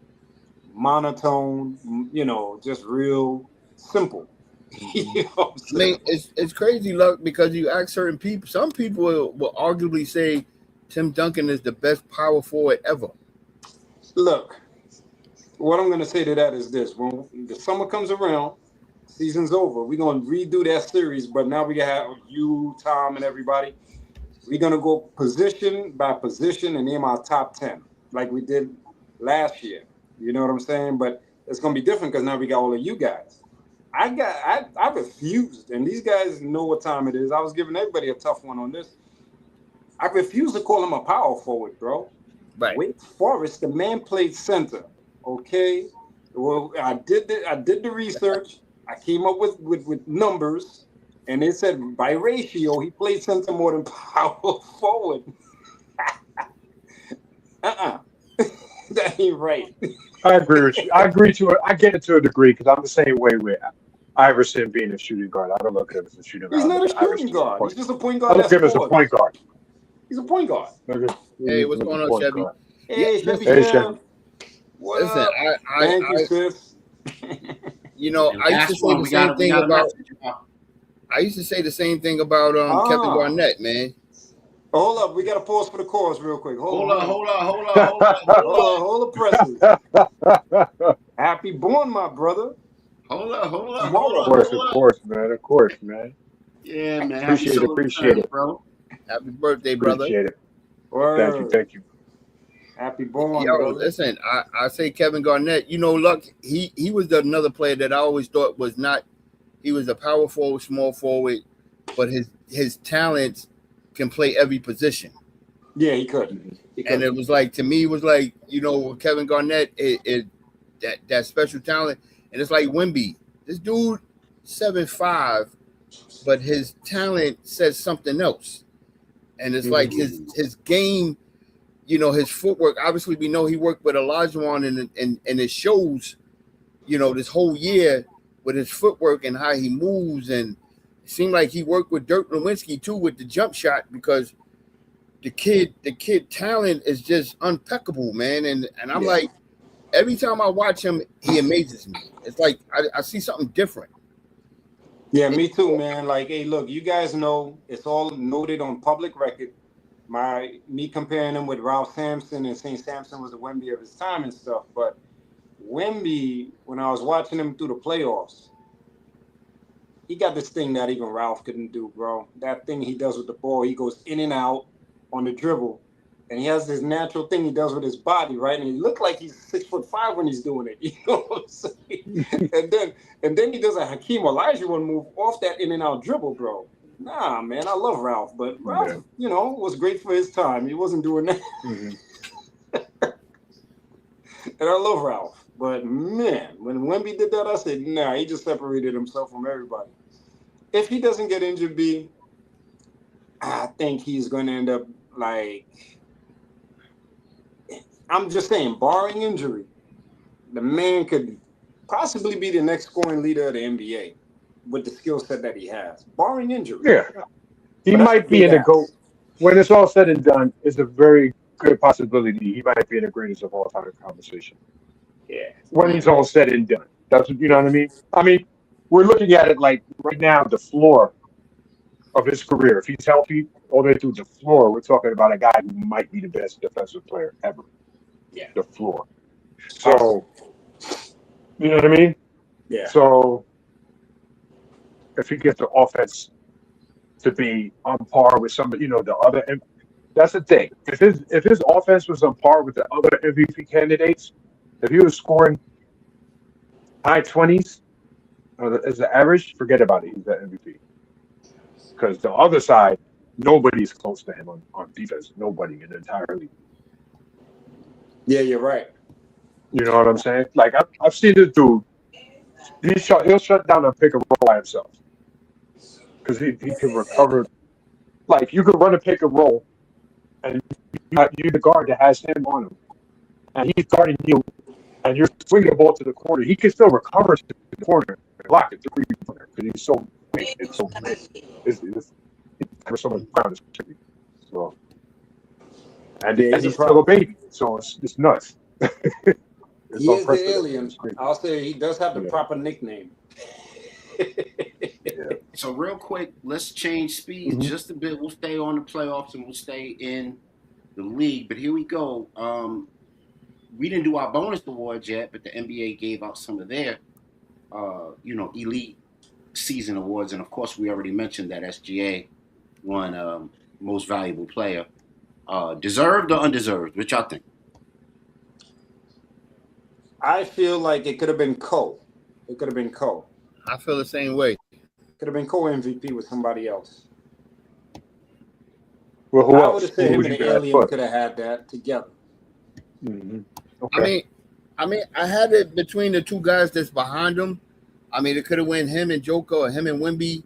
monotone, you know, just real simple. You know what I'm I mean, saying? it's crazy, Luck, because you ask certain people. Some people will arguably say Tim Duncan is the best power forward ever. Look, what I'm going to say to that is this. When the summer comes around, season's over, we're going to redo that series, but now we have you, Tom, and everybody. We're going to go position by position and name our top 10 like we did last year. You know what I'm saying? But it's going to be different because now we got all of you guys. I refused, and these guys know what time it is. I was giving everybody a tough one on this. I refuse to call him a power forward, bro. Right. Wake Forest, the man played center. Okay. Well, I did the research. I came up with numbers, and they said by ratio he played center more than power forward. That ain't right. I agree with you. I agree to it. I get it to a degree because I'm the same way with Iverson being a shooting guard. I don't look at him as a shooting guard. He's not a shooting guard. He's just a point guard. I look at him as a point guard. He's a point guard. Hey, what's going on, Chevy? Hey, Chevy. Hey, Chevy. Listen, Thank you, sis. You know, I used to say the same thing about. I used to say the same thing about Kevin Garnett, man. Hold up, we got to pause for the chorus real quick. Hold the presses. Happy born, my brother. Hold up. Of course, man. Yeah, man. Appreciate it, bro. Happy birthday, brother. Appreciate it. Word. Thank you. Happy born, Yo, brother. listen, I say Kevin Garnett. You know, Luck, he was another player that I always thought was not. He was a power forward, small forward, but his talents can play every position. Yeah, he could. And it was like, to me, it was like, you know, Kevin Garnett, that special talent. And it's like Wemby. This dude, 7'5", but his talent says something else. And it's like his game, you know, his footwork. Obviously, we know he worked with Olajuwon, and it shows, you know, this whole year with his footwork and how he moves. And it seemed like he worked with Dirk Nowitzki too with the jump shot, because the kid talent is just impeccable, man. And I'm like, every time I watch him, he amazes me. It's like I see something different. Yeah, me too, man. Like, hey, look, you guys know it's all noted on public record. Me comparing him with Ralph Sampson and saying Sampson was the Wemby of his time and stuff. But Wemby, when I was watching him through the playoffs, he got this thing that even Ralph couldn't do, bro. That thing he does with the ball, he goes in and out on the dribble. And he has this natural thing he does with his body, right? And he looked like he's 6'5" when he's doing it. You know what I'm saying? and then he does a Hakeem Olajuwon move off that in and out dribble, bro. Nah, man, I love Ralph, but Ralph, you know, was great for his time. He wasn't doing that. And I love Ralph, but man, when Wemby did that, I said, nah, he just separated himself from everybody. If he doesn't get injured, I think he's going to end up like. I'm just saying, barring injury, the man could possibly be the next scoring leader of the NBA with the skill set that he has, barring injury. Yeah. He might be in the GOAT. When it's all said and done, it's a very good possibility he might be in the greatest of all time conversation. Yeah. When he's all said and done. That's what, you know what I mean? I mean, we're looking at it like right now, the floor of his career. If he's healthy all the way through the floor, we're talking about a guy who might be the best defensive player ever. Yeah. The floor. So, you know what I mean? Yeah. So, if he gets the offense to be on par with somebody, you know, the other, that's the thing. If his offense was on par with the other MVP candidates, if he was scoring high 20s as the average, forget about it. He's the MVP. Because the other side, nobody's close to him on defense. Nobody in the entire league. Yeah, you're right. You know what I'm saying? Like, I've seen this dude. He'll shut down a pick and roll by himself. Because he can recover. Like, you could run a pick and roll, and you're the guard that has him on him. And he's guarding you, and you're swinging the ball to the corner. He can still recover to the corner and block it to the corner because he's so big. It's so big. It's so much ground. So, And he's he's a still a problem. baby, so it's nuts. It's He is the unprecedented. alien. It's crazy. I'll say he does have the Yeah. proper nickname. Yeah. So real quick, let's change speeds Mhm. just a bit. We'll stay on the playoffs and we'll stay in the league. But here we go. We didn't do our bonus awards yet, but the NBA gave out some of their, elite season awards, and of course, we already mentioned that SGA won most valuable player. Deserved or undeserved? Which y'all think? I feel like it could have been Cole. It could have been Cole. I feel the same way. Could have been co-MVP with somebody else. Well, who I else? would have said Who him would and you the guys alien put? could have had that together. Mm-hmm. Okay. I mean, I had it between the two guys that's behind him. I mean, it could have went him and Joker or him and Wemby,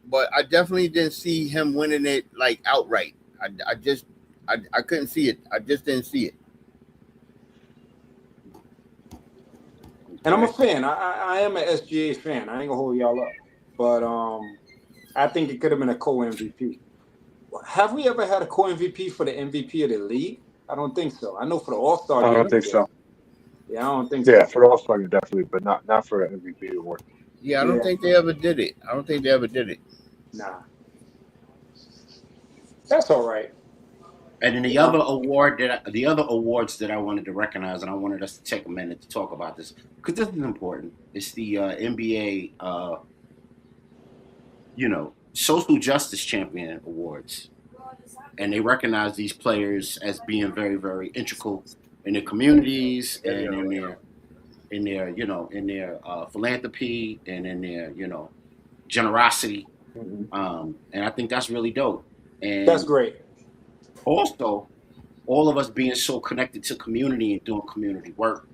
but I definitely didn't see him winning it like outright. I couldn't see it. I just didn't see it. And I'm a fan. I am an SGA fan. I ain't gonna hold y'all up, but I think it could have been a co-MVP. Have we ever had a co-MVP for the MVP of the league? I don't think so. I know for the All-Star I game. don't think so. Yeah, I don't think Yeah, so. for the All-Star game, definitely, but not for an MVP award. Yeah, I don't think they ever did it. Nah. That's all right. And then the other awards that I wanted to recognize, and I wanted us to take a minute to talk about this because this is important. It's the NBA, Social Justice Champion Awards, and they recognize these players as being very, very integral in their communities and in their philanthropy and in their generosity. Mm-hmm. And I think that's really dope. And That's great. also, all of us being so connected to community and doing community work,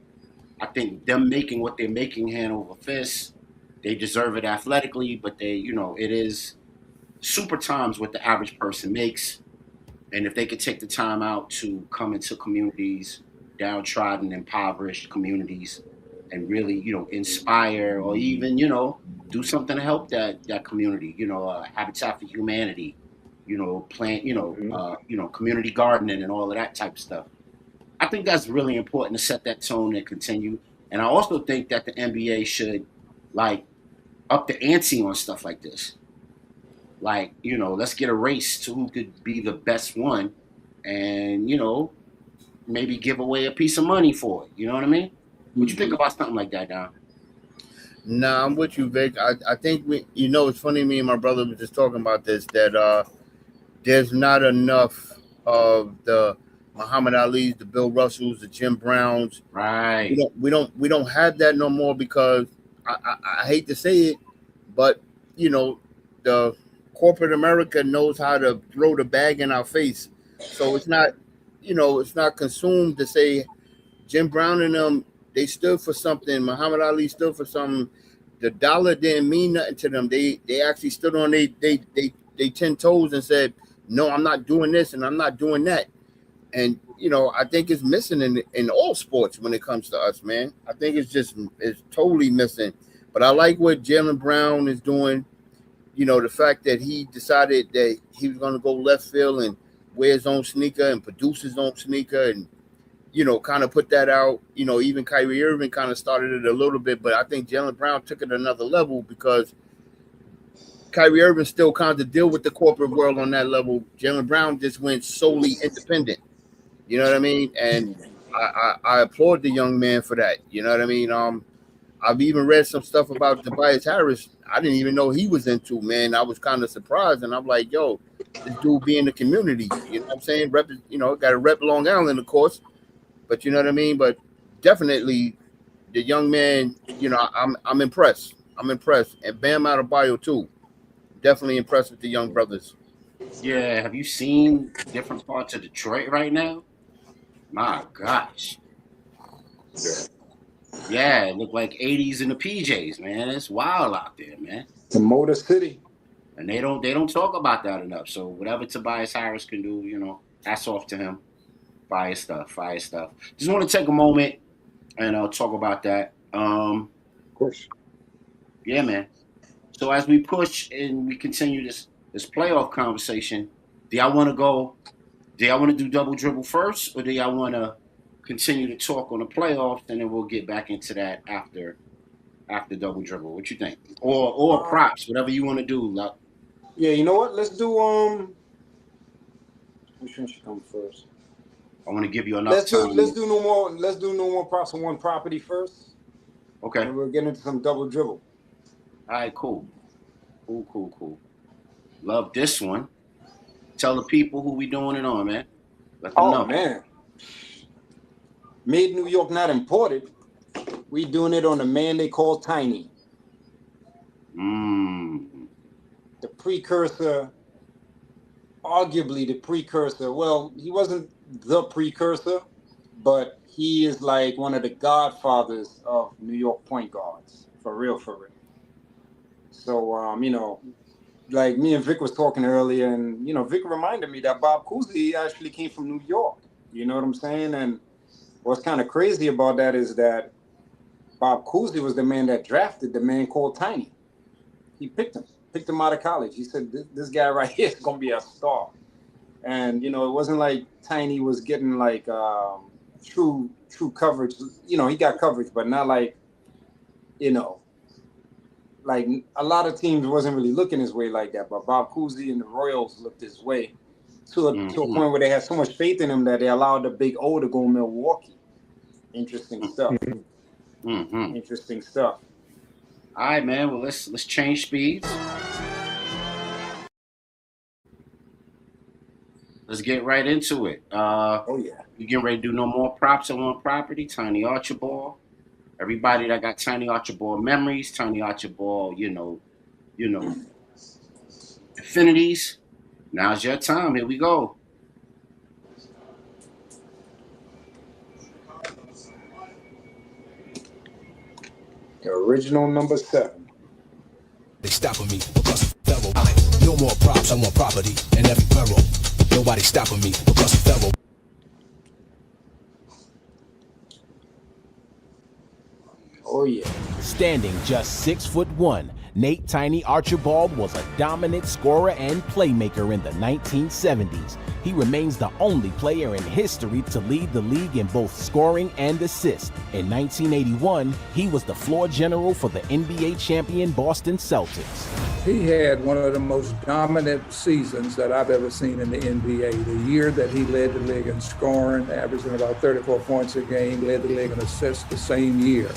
I think them making what they're making hand over fist, they deserve it athletically, but it is super times what the average person makes. And if they could take the time out to come into communities, downtrodden, impoverished communities, and really, inspire or even, do something to help that community, Habitat for Humanity, plant, community gardening and all of that type of stuff. I think that's really important to set that tone and continue. And I also think that the NBA should up the ante on stuff like this. Let's get a race to who could be the best one and, maybe give away a piece of money for it. You know what I mean? What you think about something like that, Don? Nah, I'm with you, Vic. I think it's funny, me and my brother were just talking about this, that there's not enough of the Muhammad Ali's, the Bill Russells, the Jim Browns. Right. We don't have that no more because I hate to say it, but the corporate America knows how to throw the bag in our face. So it's not consumed to say Jim Brown and them, they stood for something. Muhammad Ali stood for something. The dollar didn't mean nothing to them. They actually stood on they 10 toes and said, no, I'm not doing this and I'm not doing that. And I think it's missing in all sports when it comes to us, man. I think it's totally missing. But I like what Jaylen Brown is doing. The fact that he decided that he was going to go left field and wear his own sneaker and produce his own sneaker and kind of put that out. Even Kyrie Irving kind of started it a little bit, but I think Jaylen Brown took it another level because Kyrie Irving still kind of deal with the corporate world on that level. Jaylen Brown just went solely independent. You know what I mean? And I applaud the young man for that. You know what I mean? I've even read some stuff about Tobias Harris. I didn't even know he was into, man. I was kind of surprised, and I'm like, yo, this dude be in the community. You know what I'm saying? Got to rep Long Island, of course. But you know what I mean? But definitely the young man, I'm impressed. I'm impressed. And Bam Adebayo too. Definitely impressed with the young brothers. Yeah, have you seen different parts of Detroit right now? My gosh. Yeah, it look like 80s in the PJs, man. It's wild out there, man. The Motor City. And they don't talk about that enough. So whatever Tobias Harris can do, hats off to him. Fire stuff. Just want to take a moment and talk about that. Of course. Yeah, man. So as we push and we continue this playoff conversation, do y'all want to go Do y'all want to do double dribble first, or do y'all want to continue to talk on the playoffs, and then we'll get back into that after double dribble? What you think? Or props, whatever you want to do. Like, Yeah, you know what? Let's do which one should come first? I want to give you enough time. Let's do no more props on one property first. Okay. And we'll get into some double dribble. All right, cool. Cool. Love this one. Tell the people who we doing it on, man. Let them know. Man. Made New York, not imported. We doing it on a man they call Tiny. The precursor, arguably the precursor. Well, he wasn't the precursor, but he is like one of the godfathers of New York point guards. For real. So, you know, like me and Vic was talking earlier, and, you know, Vic reminded me that Bob Cousy actually came from New York. You know what I'm saying? And what's kind of crazy about that is that Bob Cousy was the man that drafted the man called Tiny. He picked him out of college. He said, this guy right here is going to be a star. And, you know, it wasn't like Tiny was getting like true coverage. You know, he got coverage, but not like, you know, like a lot of teams wasn't really looking his way like that. But Bob Cousy and the Royals looked his way to a point where they had so much faith in him that they allowed the Big O to go Milwaukee. Interesting stuff. Interesting stuff. All right, man. Well, let's change speeds. Let's get right into it. We getting ready to do no more props on one property. Tiny Archibald. Everybody that got Tiny Archibald memories, Tiny Archibald, you know, infinities. Now's your time. Here we go. The original number 7. They stopping me because of Pharaoh. No more props, I want property and every Pharaoh. Nobody stopping me because of Pharaoh. Oh yeah. Standing just 6'1", Nate Tiny Archibald was a dominant scorer and playmaker in the 1970s. He remains the only player in history to lead the league in both scoring and assists. In 1981, he was the floor general for the NBA champion Boston Celtics. He had one of the most dominant seasons that I've ever seen in the NBA. The year that he led the league in scoring, averaging about 34 points a game, led the league in assists the same year.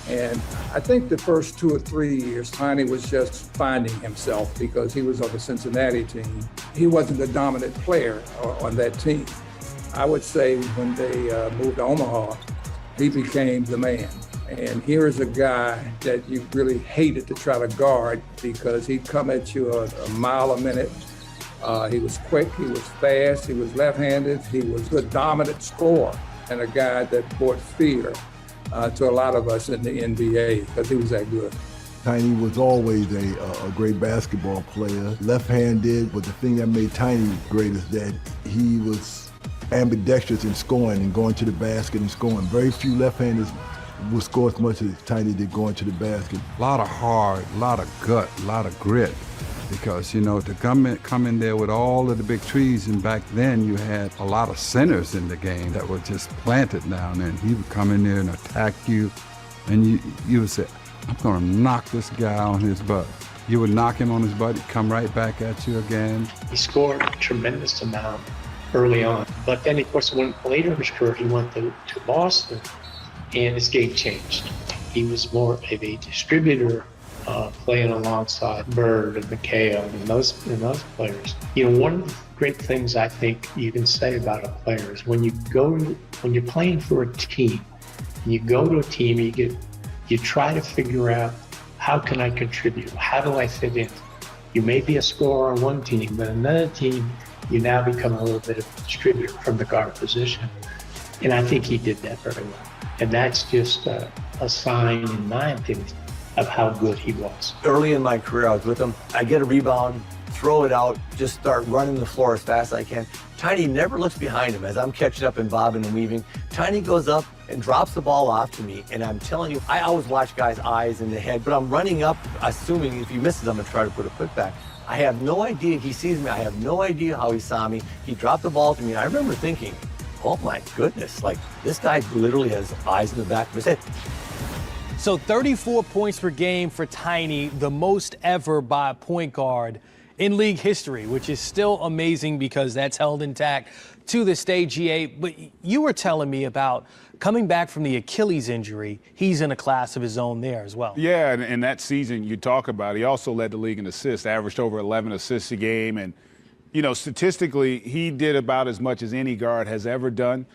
And I think the first 2 or 3 years, Tiny was just finding himself because he was on the Cincinnati team. He wasn't the dominant player on that team. I would say when they moved to Omaha, he became the man. And here is a guy that you really hated to try to guard because he'd come at you a mile a minute. He was quick, he was fast, he was left-handed, he was a dominant scorer and a guy that brought fear to a lot of us in the NBA because he was that good. Tiny was always a great basketball player, left-handed, but the thing that made Tiny great is that he was ambidextrous in scoring and going to the basket and scoring. Very few left-handers would score as much as Tiny did going to the basket. A lot of heart, a lot of gut, a lot of grit. Because, you know, to come in there with all of the big trees, and back then you had a lot of centers in the game that were just planted down, and he would come in there and attack you, and you would say, I'm gonna knock this guy on his butt. You would knock him on his butt, he'd come right back at you again. He scored a tremendous amount early on, but then of course later in his career he went to Boston, and his game changed. He was more of a distributor, playing alongside Bird and McHale and those players. You know, one of the great things I think you can say about a player is when you're playing for a team, you go to a team, you try to figure out, how can I contribute? How do I fit in? You may be a scorer on one team, but another team, you now become a little bit of a distributor from the guard position. And I think he did that very well. And that's just a sign, in my opinion, of how good he was. Early in my career, I was with him. I get a rebound, throw it out, just start running the floor as fast as I can. Tiny never looks behind him as I'm catching up and bobbing and weaving. Tiny goes up and drops the ball off to me. And I'm telling you, I always watch guys' eyes in the head, but I'm running up, assuming if he misses, I'm going to try to put a putback. I have no idea he sees me. I have no idea how he saw me. He dropped the ball to me. And I remember thinking, oh my goodness, like this guy literally has eyes in the back of his head. So 34 points per game for Tiny, the most ever by a point guard in league history, which is still amazing because that's held intact to this day, GA. But you were telling me about coming back from the Achilles injury. He's in a class of his own there as well. Yeah, and that season you talk about, he also led the league in assists, averaged over 11 assists a game. And, you know, statistically, he did about as much as any guard has ever done.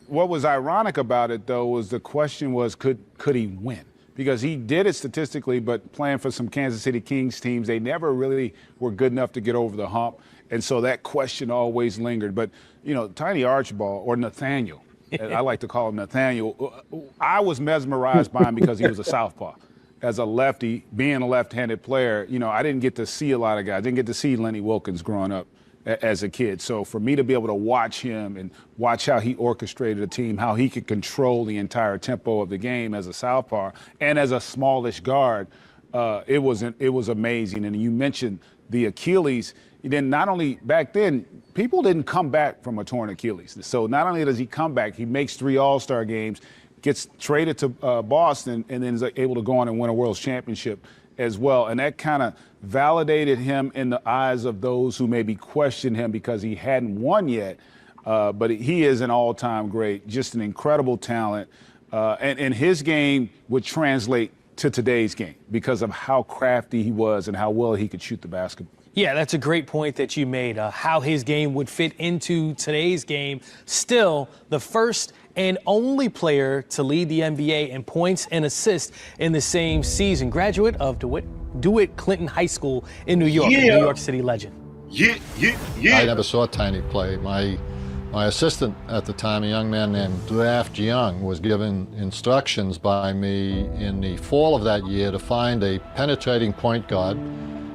What was ironic about it, though, was the question was, could he win? Because he did it statistically, but playing for some Kansas City Kings teams, they never really were good enough to get over the hump. And so that question always lingered. But, you know, Tiny Archibald, or Nathaniel, I like to call him Nathaniel, I was mesmerized by him because he was a southpaw. As a lefty, being a left-handed player, you know, I didn't get to see a lot of guys. I didn't get to see Lenny Wilkins growing up as a kid. So for me to be able to watch him and watch how he orchestrated a team, how he could control the entire tempo of the game as a southpaw and as a smallish guard, it was amazing. And you mentioned the Achilles. Then not only back then, people didn't come back from a torn Achilles. So not only does he come back, he makes 3 All-Star games, gets traded to Boston, and then is able to go on and win a World Championship as well. And that kind of validated him in the eyes of those who maybe questioned him because he hadn't won yet. But he is an all-time great, just an incredible talent. And his game would translate to today's game because of how crafty he was and how well he could shoot the basketball. Yeah, that's a great point that you made, how his game would fit into today's game. Still, the first and only player to lead the NBA in points and assists in the same season. Graduate of DeWitt Clinton High School in New York, a New York City legend. I never saw Tiny play. My assistant at the time, a young man named Draft Young, was given instructions by me in the fall of that year to find a penetrating point guard.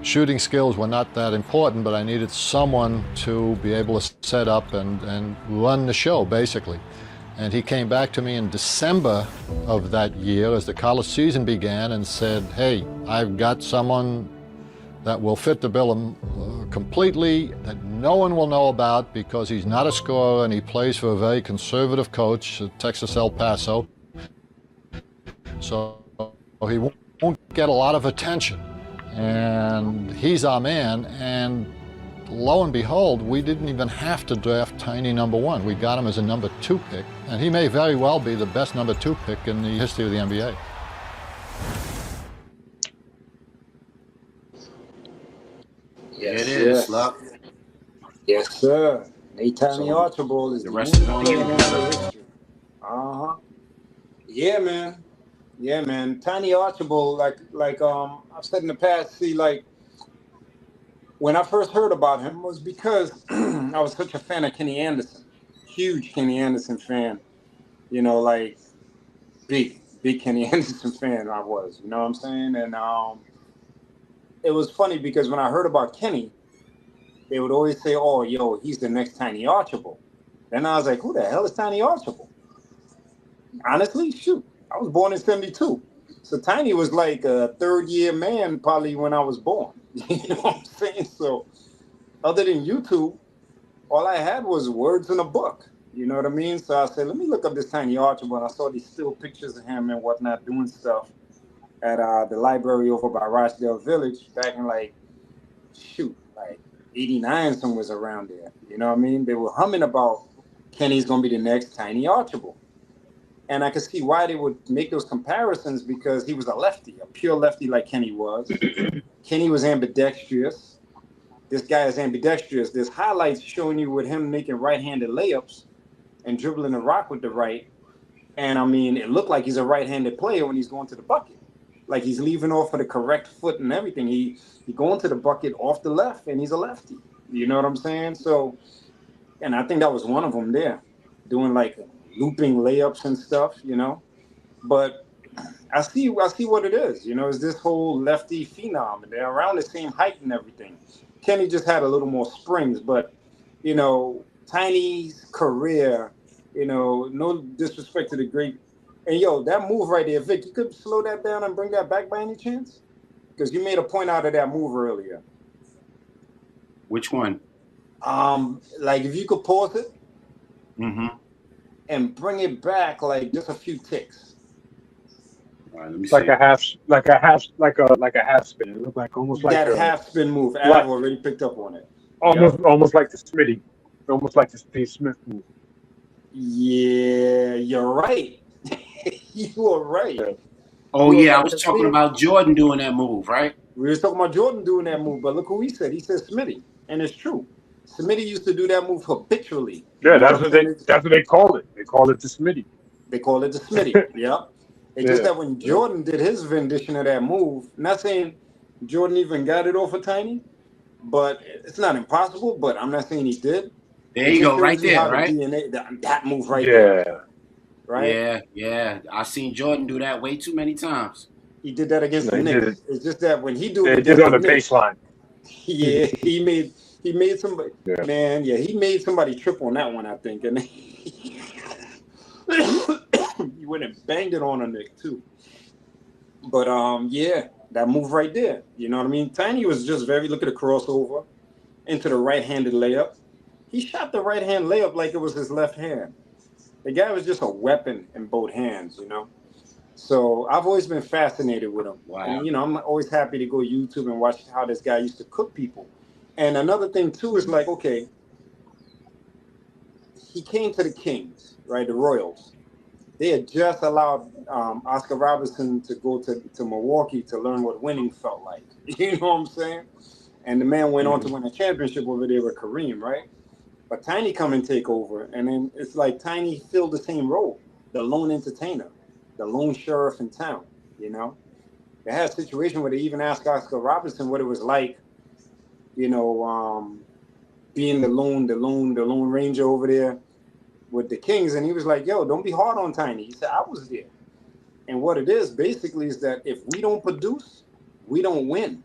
Shooting skills were not that important, but I needed someone to be able to set up and run the show, basically. And he came back to me in December of that year as the college season began and said, hey, I've got someone that will fit the bill completely, that no one will know about because he's not a scorer and he plays for a very conservative coach at Texas El Paso. So he won't get a lot of attention. And he's our man, and lo and behold, we didn't even have to draft Tiny #1. We got him as a #2 pick, and he may very well be the best #2 pick in the history of the NBA. Yes, it is, Luck. Yes, sir. Tiny Archibald is the rest is on you. Yeah, man. Yeah, man. Tiny Archibald, like I've said in the past, see, like when I first heard about him was because I was such a fan of Kenny Anderson, huge Kenny Anderson fan. You know, like big Kenny Anderson fan I was. You know what I'm saying? And it was funny because when I heard about Kenny, they would always say, "Oh, yo, he's the next Tiny Archibald." Then I was like, "Who the hell is Tiny Archibald?" Honestly, shoot. I was born in 72. So Tiny was like a third-year man probably when I was born. You know what I'm saying? So other than YouTube, all I had was words in a book. You know what I mean? So I said, let me look up this Tiny Archibald. I saw these still pictures of him and whatnot doing stuff at the library over by Rochdale Village back in like 89, somewhere was around there. You know what I mean? They were humming about Kenny's going to be the next Tiny Archibald. And I could see why they would make those comparisons because he was a lefty, a pure lefty like Kenny was. Kenny was ambidextrous. This guy is ambidextrous. There's highlights showing you with him making right-handed layups and dribbling the rock with the right. And, I mean, it looked like he's a right-handed player when he's going to the bucket. Like he's leaving off of the correct foot and everything. He going to the bucket off the left, and he's a lefty. You know what I'm saying? So, and I think that was one of them there, doing like looping layups and stuff, you know. But I see what it is, you know, is this whole lefty phenom, and they're around the same height and everything. Kenny just had a little more springs, but, you know, Tiny's career No disrespect to the great. And yo, that move right there, Vic, you could slow that down and bring that back by any chance? Because you made a point out of that move earlier. Which one? Like if you could pause it and bring it back like just a few ticks. All right, let me like see. a half spin. It looked like almost like that half spin move. I've already picked up on it. Almost like the Smitty. Almost like the Steve Smith move. Yeah, you're right. You are right. Oh, yeah, I was talking about Jordan doing that move, right? We were talking about Jordan doing that move, but look who he said. He said Smitty, and it's true. Smitty used to do that move habitually. Yeah, that's what they call it. They call it the Smitty. They call it the Smitty. Yep. It's just that when Jordan did his rendition of that move, not saying Jordan even got it off of Tiny, but it's not impossible. But I'm not saying he did. There you go, right there, right? That move right there. Right? Yeah. I've seen Jordan do that way too many times. He did that against the Knicks. It's just that when he do it, did on the baseline. Yeah, he made somebody. Yeah. Man, yeah, he made somebody trip on that one, I think, and he went and banged it on a Knick too. But yeah, that move right there. You know what I mean? Tiny was just look at the crossover into the right-handed layup. He shot the right-hand layup like it was his left hand. The guy was just a weapon in both hands, So I've always been fascinated with him. Wow. And, I'm always happy to go YouTube and watch how this guy used to cook people. And another thing, too, is like, okay, he came to the Kings, right, the Royals. They had just allowed Oscar Robertson to go to Milwaukee to learn what winning felt like. You know what I'm saying? And the man went on to win a championship over there with Kareem, right? But Tiny come and take over, and then it's like Tiny filled the same role, the lone entertainer, the lone sheriff in town, They had a situation where they even asked Oscar Robertson what it was like, being the lone ranger over there with the Kings, and he was like, yo, don't be hard on Tiny. He said, I was there. And what it is basically is that if we don't produce, we don't win.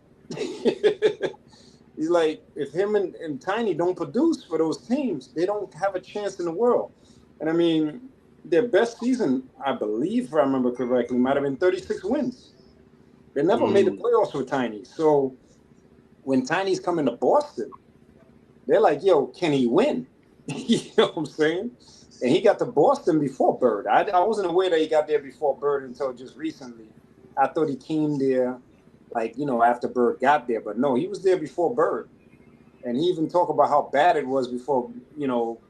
He's like, if him and Tiny don't produce for those teams, they don't have a chance in the world. And I mean, their best season, I believe, if I remember correctly, might have been 36 wins. They never made the playoffs with Tiny. So when Tiny's coming to Boston, they're like, yo, can he win? You know what I'm saying? And he got to Boston before Bird. I wasn't aware that he got there before Bird until just recently. I thought he came there, after Bird got there. But no, he was there before Bird. And he even talked about how bad it was before,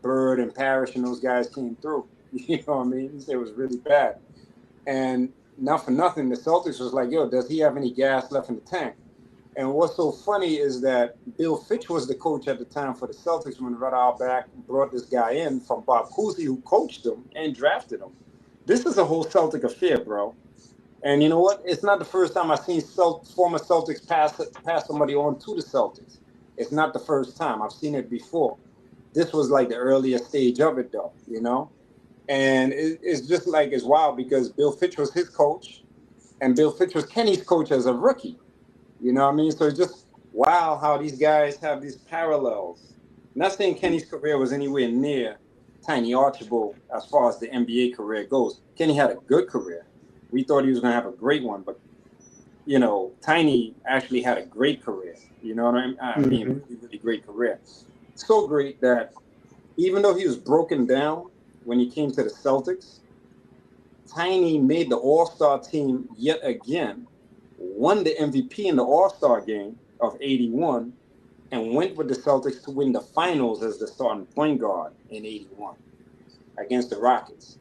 Bird and Parrish and those guys came through. You know what I mean? He said it was really bad. And not for nothing, the Celtics was like, yo, does he have any gas left in the tank? And what's so funny is that Bill Fitch was the coach at the time for the Celtics when Red Auerbach brought this guy in from Bob Cousy, who coached him and drafted him. This is a whole Celtic affair, bro. And you know what? It's not the first time I've seen former Celtics pass somebody on to the Celtics. It's not the first time. I've seen it before. This was like the earlier stage of it, though, And it's just like it's wild because Bill Fitch was his coach, and Bill Fitch was Kenny's coach as a rookie. You know what I mean? So it's just wow how these guys have these parallels. Not saying Kenny's career was anywhere near Tiny Archibald as far as the NBA career goes. Kenny had a good career. We thought he was going to have a great one, but, Tiny actually had a great career. You know what I mean? I mean, really, really great career. So great that even though he was broken down when he came to the Celtics, Tiny made the All-Star team yet again, won the MVP in the All-Star game of 81, and went with the Celtics to win the finals as the starting point guard in 81 against the Rockets.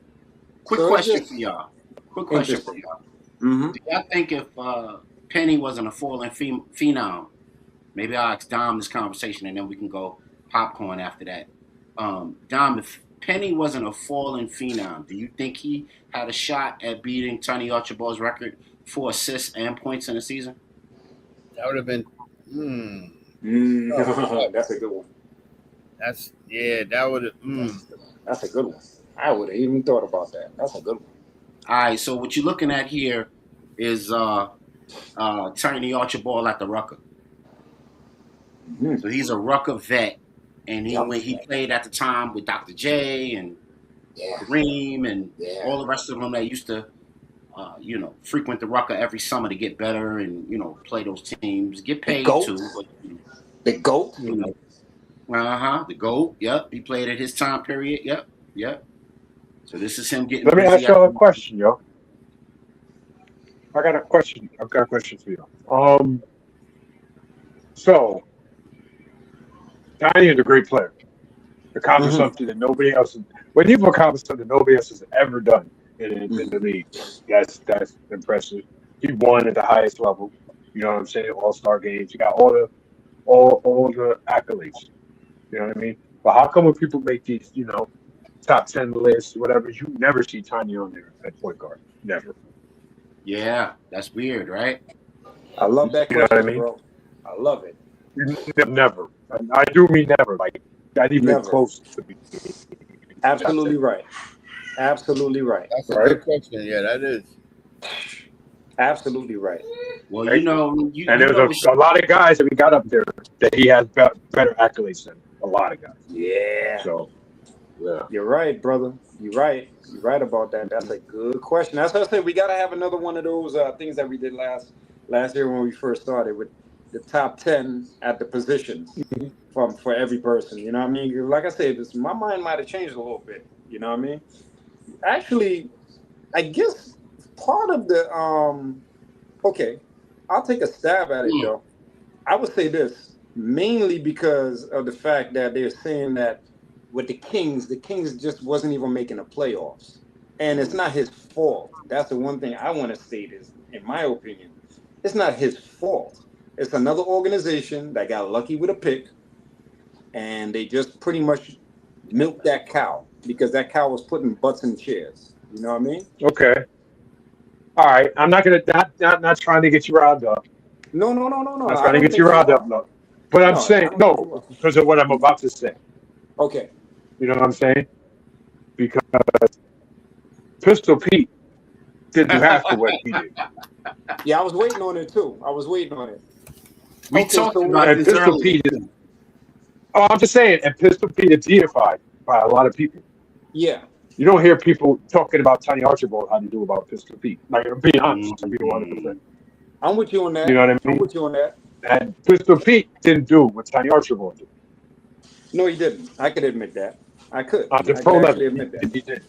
Quick question for y'all. Do y'all think if Penny wasn't a fallen phenom, maybe I'll ask Dom this conversation and then we can go popcorn after that. Dom, if Penny wasn't a fallen phenom, do you think he had a shot at beating Tiny Archibald's record for assists and points in a season? That would have been. That's a good one. That would have. That's a good one. I would have even thought about that. That's a good one. All right, so what you're looking at here is Tiny Archibald at the Rucker. So he's a Rucker vet, and he played at the time with Dr. J and Kareem and all the rest of them that used to, frequent the Rucker every summer to get better and, play those teams, get paid too. But, the GOAT? The GOAT. Yep. He played at his time period. Yep. So this is him getting Let me busy ask y'all a question, yo. I got a question. I've got a question for you. So Tiny is a great player. Accomplished something that nobody else. When you've accomplished something nobody else has ever done in the league, that's impressive. He won at the highest level. You know what I'm saying? All-Star games. You got all the accolades. You know what I mean? But how come when people make these, top 10 lists, whatever, you never see Tiny on there at point guard? Never. Yeah, that's weird, right? I love that question, bro. I love it. Never. I do mean never. Like, not even close to me. Absolutely right. Absolutely right. That's a good question. Yeah, that is. Absolutely right. Well, and there's a lot of guys that we got up there that he has better accolades than a lot of guys. Yeah. So, yeah. You're right, brother. You're right. You're right about that. That's a good question. That's what I said. We got to have another one of those things that we did last year when we first started with the top 10 at the positions for every person. You know what I mean? Like I said, my mind might have changed a little bit. You know what I mean? Actually, I guess part of the okay, I'll take a stab at it though. I would say this mainly because of the fact that they're saying that with the Kings just wasn't even making the playoffs, and it's not his fault. That's the one thing I want to state is, in my opinion, it's not his fault. It's another organization that got lucky with a pick, and they just pretty much milked that cow because that cow was putting butts in chairs. You know what I mean? Okay. All right. I'm not not trying to get you riled up. No. Not trying to get you riled up, no. But I'm saying no because of what I'm about to say. Okay. You know what I'm saying? Because Pistol Pete didn't have to what he did. Yeah, I was waiting on it too. We talked about and this Pistol earlier. Pete is, I'm just saying, and Pistol Pete is deified by a lot of people. Yeah. You don't hear people talking about Tiny Archibald how they do about Pistol Pete. Like, I'm being honest. I'm being 100%. I'm with you on that. You know what I mean? I'm with you on that. And Pistol Pete didn't do what Tiny Archibald did. No, he didn't. I could admit that. I could. On the pro level, admit that.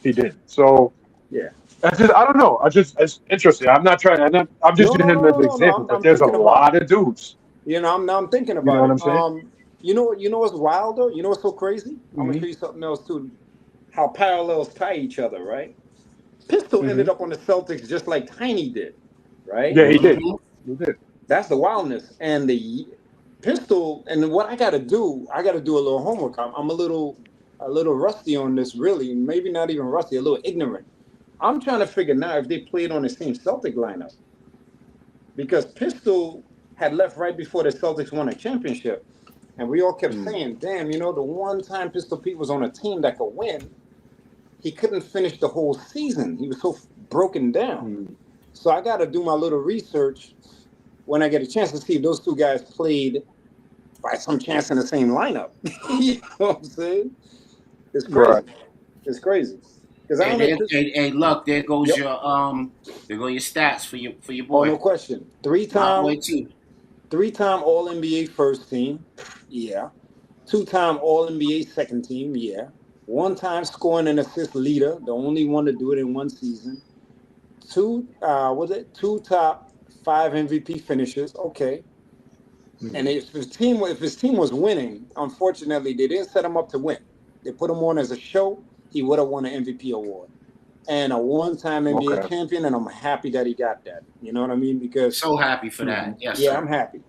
He did. So, yeah. I don't know. It's interesting. I'm just using him as an example, but there's a lot of dudes. You know, I'm thinking about you know what I'm saying? You know what's wild though? You know what's so crazy? I'm gonna show you something else too. How parallels tie each other, right? Pistol ended up on the Celtics just like Tiny did, right? Yeah, he did. He did. That's the wildness. And the Pistol, and what I gotta do a little homework. I'm a little rusty on this, really. Maybe not even rusty, a little ignorant. I'm trying to figure now if they played on the same Celtic lineup. Because Pistol had left right before the Celtics won a championship. And we all kept saying, damn, the one time Pistol Pete was on a team that could win, he couldn't finish the whole season. He was so broken down. So I got to do my little research when I get a chance to see if those two guys played by some chance in the same lineup. You know what I'm saying? It's crazy. Right. It's crazy. Hey, look, there goes your stats for your boy. Oh, no question. Three-time All-NBA first team. Yeah. 2-time All-NBA second team. Yeah. 1-time scoring and assist leader. The only one to do it in one season. 2 top 5 MVP finishers. Okay. And if his team was winning, unfortunately, they didn't set him up to win. They put him on as a show. He would have won an MVP award and a 1-time NBA champion, and I'm happy that he got that. You know what I mean? Because so happy for that. Yes, yeah, sir. I'm happy.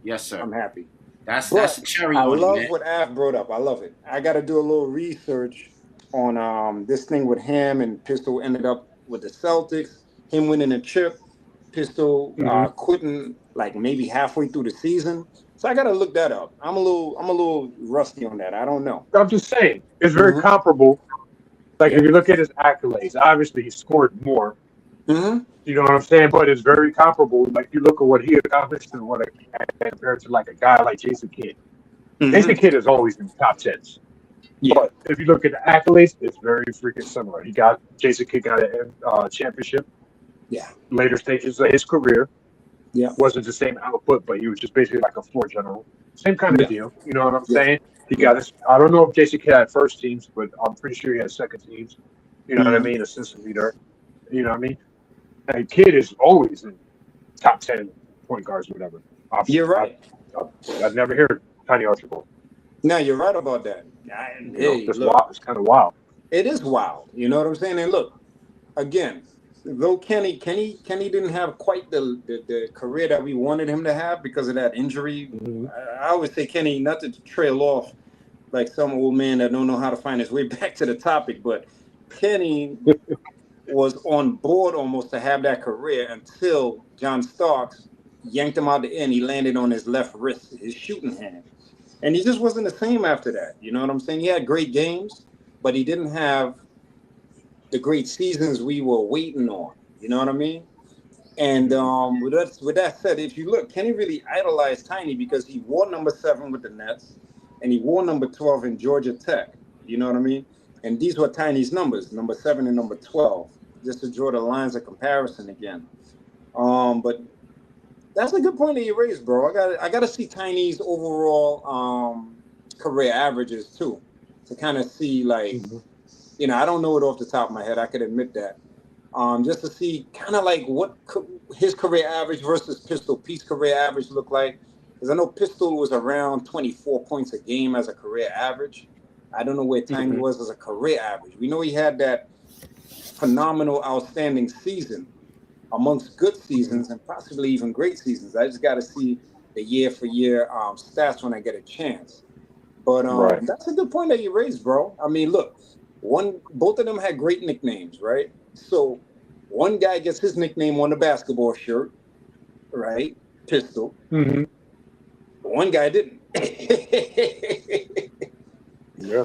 Yes, sir. I'm happy. That's a cherry I on it, love man. what Av brought up. I love it. I got to do a little research on this thing with him, and Pistol ended up with the Celtics. Him winning a chip, Pistol quitting like maybe halfway through the season. So I got to look that up. I'm a little rusty on that. I don't know. I'm just saying it's very comparable. Like if you look at his accolades, obviously he scored more. You know what I'm saying? But it's very comparable. Like you look at what he accomplished and what compared to like a guy like Jason Kidd. Jason Kidd has always been top 10s. But if you look at the accolades, it's very freaking similar. Jason Kidd got a championship. Yeah. Later stages of his career. Yeah. Wasn't the same output, but he was just basically like a floor general. Same kind of deal. You know what I'm saying? He got his. I don't know if Jason Kidd had first teams, but I'm pretty sure he had second teams. You know what I mean? Assistant leader. You know what I mean? And Kidd is always in top 10 point guards or whatever. You're right. I've never heard Tiny Archibald. No, you're right about that. It's kind of wild. It is wild. You know what I'm saying? And look, again, though Kenny didn't have quite the career that we wanted him to have because of that injury. I always say Kenny, not to trail off like some old man that don't know how to find his way back to the topic, but Kenny was on board almost to have that career until John Starks yanked him out the end. He landed on his left wrist, his shooting hand. And he just wasn't the same after that. You know what I'm saying? He had great games, but he didn't have the great seasons we were waiting on. You know what I mean? And with that said, if you look, Kenny really idolized Tiny because he wore number 7 with the Nets and he wore number 12 in Georgia Tech. You know what I mean? And these were Tiny's numbers, number 7 and number 12, just to draw the lines of comparison again. But that's a good point that you raised, bro. I got to see Tiny's overall career averages too, to kind of see like, you know, I don't know it off the top of my head. I could admit that. Just to see kind of like what his career average versus Pistol Pete's career average look like. Because I know Pistol was around 24 points a game as a career average. I don't know where Tiny was as a career average. We know he had that phenomenal, outstanding season amongst good seasons and possibly even great seasons. I just got to see the year-for-year stats when I get a chance. But that's a good point that you raised, bro. I mean, look, both of them had great nicknames, right? So one guy gets his nickname on the basketball shirt, right? Pistol. One guy didn't. Yeah.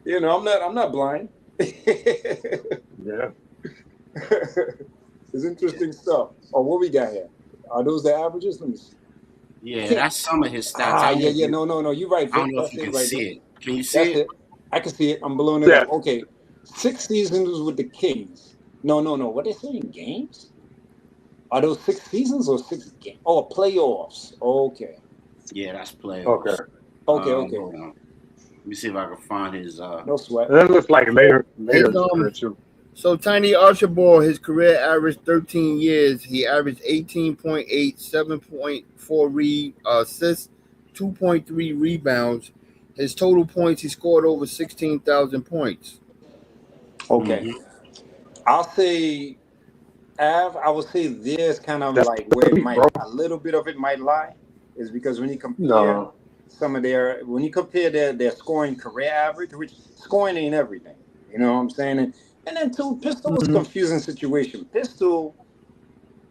You know, I'm not blind. Yeah. It's interesting stuff. Oh, what we got here? Are those the averages? Let me see. Yeah, that's some of his stats. Yeah. No. You're right. I don't know if you can see it. Can you see That's it? I can see it. I'm blowing it up. Okay. 6 seasons with the Kings. No. What they saying? Games? Are those 6 seasons or 6 games? Oh, playoffs. Okay. Yeah, that's playoffs. Okay. Let me see if I can find his. No sweat. That looks like later too. So Tiny Archibald, his career average 13 years. He averaged 18.8, 7.4 assists, 2.3 rebounds. His total points, he scored over 16,000 points. Okay. I'll say, I would say this kind of like where it might, a little bit of it might lie, is because when you compare when you compare their scoring career average, which scoring ain't everything, you know what I'm saying? And then too, Pistol was a confusing situation. Pistol,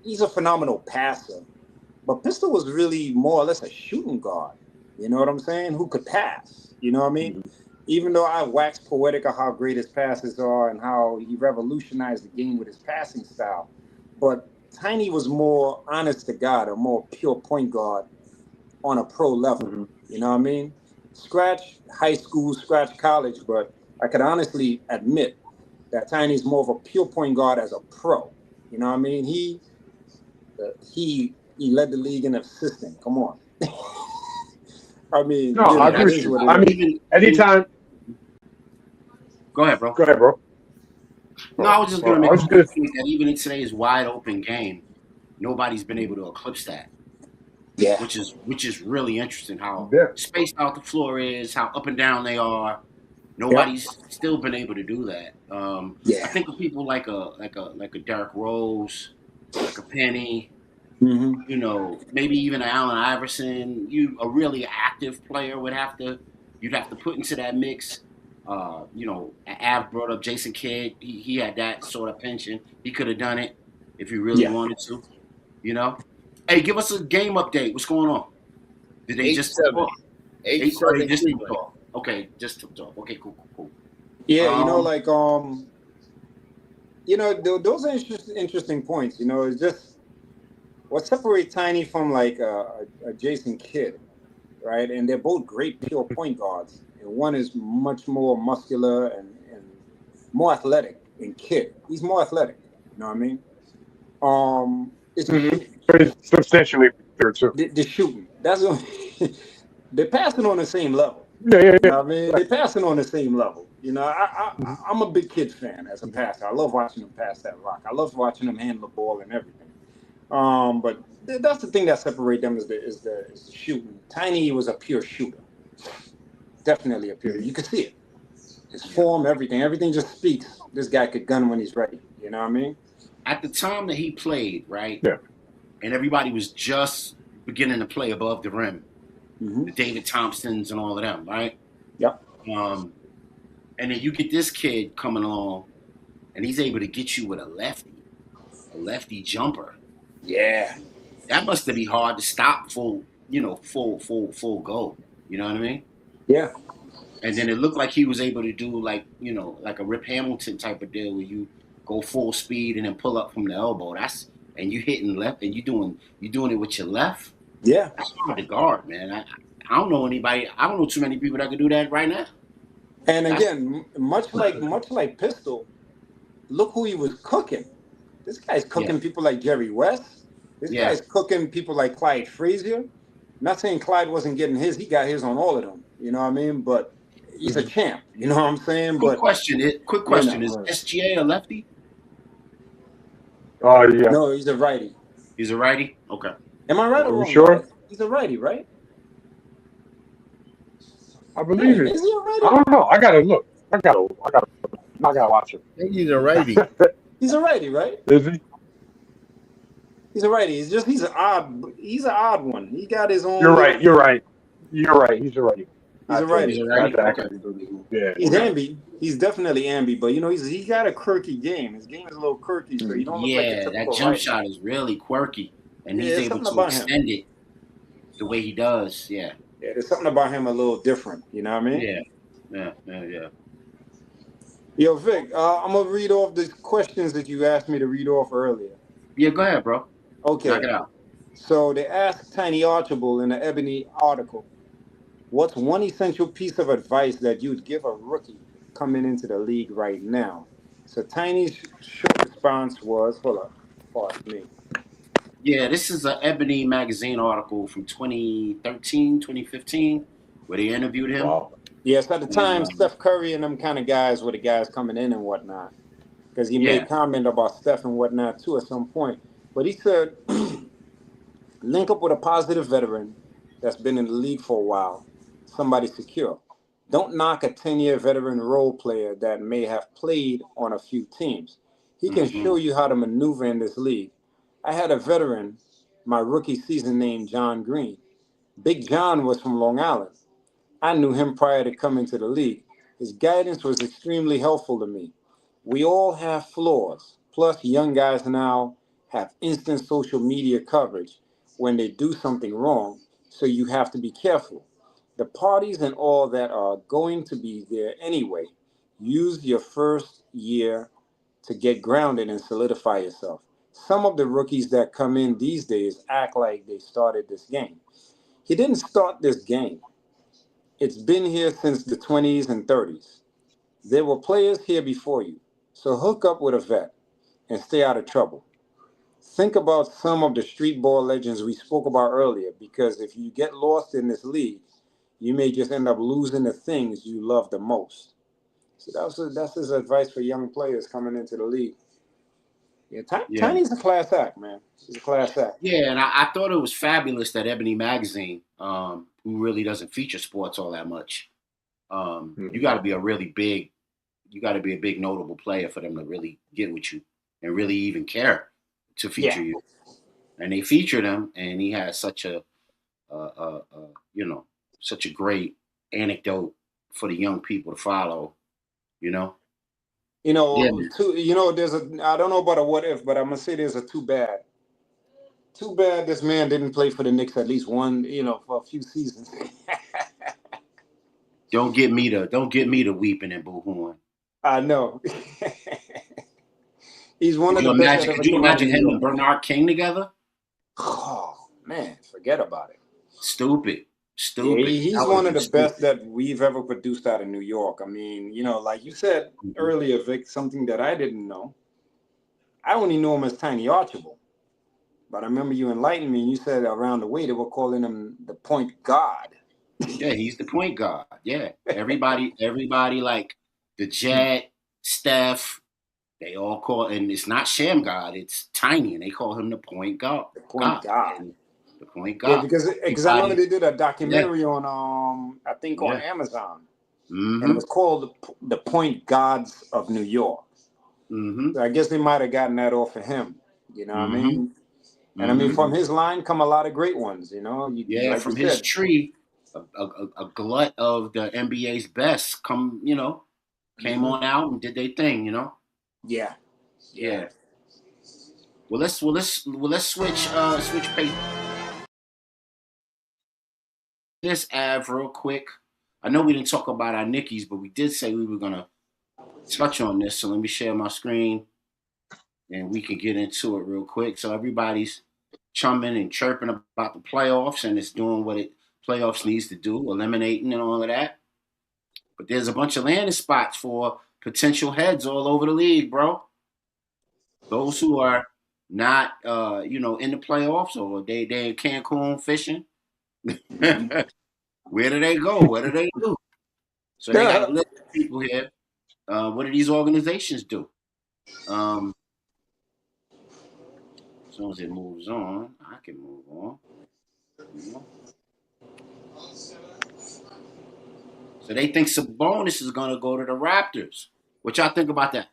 he's a phenomenal passer, but Pistol was really more or less a shooting guard. You know what I'm saying? Who could pass? You know what I mean? Even though I wax poetic of how great his passes are and how he revolutionized the game with his passing style, but Tiny was more honest to God, a more pure point guard on a pro level. You know what I mean? Scratch high school, scratch college, but I could honestly admit that Tiny's more of a pure point guard as a pro. You know what I mean? He led the league in assisting. Come on. I mean, I agree with you. I mean, anytime. Go ahead, bro. No, I was just going to make a point that even in today's wide open game, nobody's been able to eclipse that. Yeah. Which is really interesting how spaced out the floor is, how up and down they are. Nobody's still been able to do that. I think of people like a Derrick Rose, like a Penny, you know, maybe even an Allen Iverson. A really active player you'd have to put into that mix. You know, Av brought up Jason Kidd. He had that sort of pension. He could have done it if he really wanted to. You know, hey, give us a game update. What's going on? Did they just talk? 8-7. Okay, just to talk. Okay, cool. Yeah, you know, like you know, those are interesting points. You know, it's just what separates Tiny from like a Jason Kidd, right? And they're both great pure point guards and one is much more muscular and more athletic in kid. He's more athletic. You know what I mean? It's the shooting. Pretty substantially bigger too. The shooting. That's what they're passing on the same level. Yeah. You know what I mean? They're passing on the same level. You know, I'm a big kid fan as a passer. I love watching them pass that rock. I love watching them handle the ball and everything. But that's the thing that separates them is the shooting. Tiny was a pure shooter. Definitely a pure. You could see it. His form, everything just speaks. This guy could gun when he's ready. You know what I mean? At the time that he played, right? Yeah. And everybody was just beginning to play above the rim. The David Thompsons and all of them, right? Yep. And then you get this kid coming along, and he's able to get you with a lefty jumper. Yeah. That must be hard to stop full go. You know what I mean? Yeah. And then it looked like he was able to do like a Rip Hamilton type of deal where you go full speed and then pull up from the elbow. And you hitting left and you doing it with your left. Yeah. That's hard to guard, man. I don't know anybody. I don't know too many people that can do that right now. And again, much like Pistol, look who he was cooking. This guy's cooking people like Jerry West. This guy's cooking people like Clyde Frazier. Not saying Clyde wasn't getting his. He got his on all of them. You know what I mean? But he's a champ. You know what I'm saying? Quick question. Is SGA a lefty? Oh, yeah. No, he's a righty. He's a righty? Okay. Am I right or wrong? Sure? Guys? He's a righty, right? I believe it. Is he a righty? I don't know. I gotta look. I gotta watch it. I think he's a righty. He's a righty, right? Is he? He's a righty. He's an odd one. He got his own. You're right. He's a righty. He's a righty. Yeah. He's ambi. He's definitely ambi, but he got a quirky game. His game is a little quirky, so you don't look like a typical that jump righty. shot is really quirky, and he's able something to about extend it the way he does. Yeah. Yeah, there's something about him a little different. You know what I mean? Yeah. Yo, Vic, I'm gonna read off the questions that you asked me to read off earlier. Yeah, go ahead, bro. Okay. Knock it out. So they asked Tiny Archibald in the Ebony article, what's one essential piece of advice that you'd give a rookie coming into the league right now? So Tiny's short response was, hold up, pardon me. Yeah, this is an Ebony magazine article from 2013, 2015, where they interviewed him. Wow. Yes, at the time, Steph Curry and them kind of guys were the guys coming in and whatnot. Because he made comment about Steph and whatnot, too, at some point. But he said, link up with a positive veteran that's been in the league for a while, somebody secure. Don't knock a 10-year veteran role player that may have played on a few teams. He can show you how to maneuver in this league. I had a veteran my rookie season named John Green. Big John was from Long Island. I knew him prior to coming to the league. His guidance was extremely helpful to me. We all have flaws. Plus, young guys now have instant social media coverage when they do something wrong, so you have to be careful. The parties and all that are going to be there anyway. Use your first year to get grounded and solidify yourself. Some of the rookies that come in these days act like they started this game. He didn't start this game. It's been here since the 20s and 30s. There were players here before you. So hook up with a vet and stay out of trouble. Think about some of the street ball legends we spoke about earlier, because if you get lost in this league, you may just end up losing the things you love the most. So that's his advice for young players coming into the league. Yeah, Tiny's a class act, man. He's a class act. Yeah, and I thought it was fabulous that Ebony magazine, who really doesn't feature sports all that much, you got to be a big notable player for them to really get with you and really even care to feature you. And they featured him, and he had such a great anecdote for the young people to follow. There's I don't know about a what if, but I'm gonna say there's a too bad. Too bad this man didn't play for the Knicks at least one, for a few seasons. Don't get me to weeping and boo-hooing. I know. He's one of the best. Could you imagine him and Bernard King together? Oh man, forget about it. Stupid. Stupid. He's That one would've of been the best stupid. that we've ever produced out of New York. I mean, like you said earlier, Vic, something that I didn't know. I only knew him as Tiny Archibald. But I remember you enlightened me and you said around the way they were calling him the point guard. Yeah, he's the point guard. Yeah. Everybody like the Jet, Steph, they all call, and it's not Sham God, it's Tiny, and they call him the point guard. The point guard. And the point Yeah, guard. because I remember they did a documentary on I think on Yeah. Amazon. Mm-hmm. And it was called The Point Guards of New York. Mm-hmm. So I guess they might have gotten that off of him. You know what I mean? And I mean, Mm-hmm. from his line come a lot of great ones, Yeah, like from you his said. tree, a glut of the NBA's best came on out and did their thing, Yeah. Yeah. Well, let's switch pace. This Av real quick. I know we didn't talk about our Nickies, but we did say we were gonna touch on this. So let me share my screen, and we can get into it real quick. So everybody's chumming and chirping about the playoffs, and it's doing what playoffs needs to do, eliminating and all of that. But there's a bunch of landing spots for potential heads all over the league, bro. Those who are not, in the playoffs, or they in Cancun fishing. Where do they go? What do they do? So they got a list of people here. What do these organizations do? As soon as it moves on, I can move on. So they think Sabonis is going to go to the Raptors. What y'all think about that?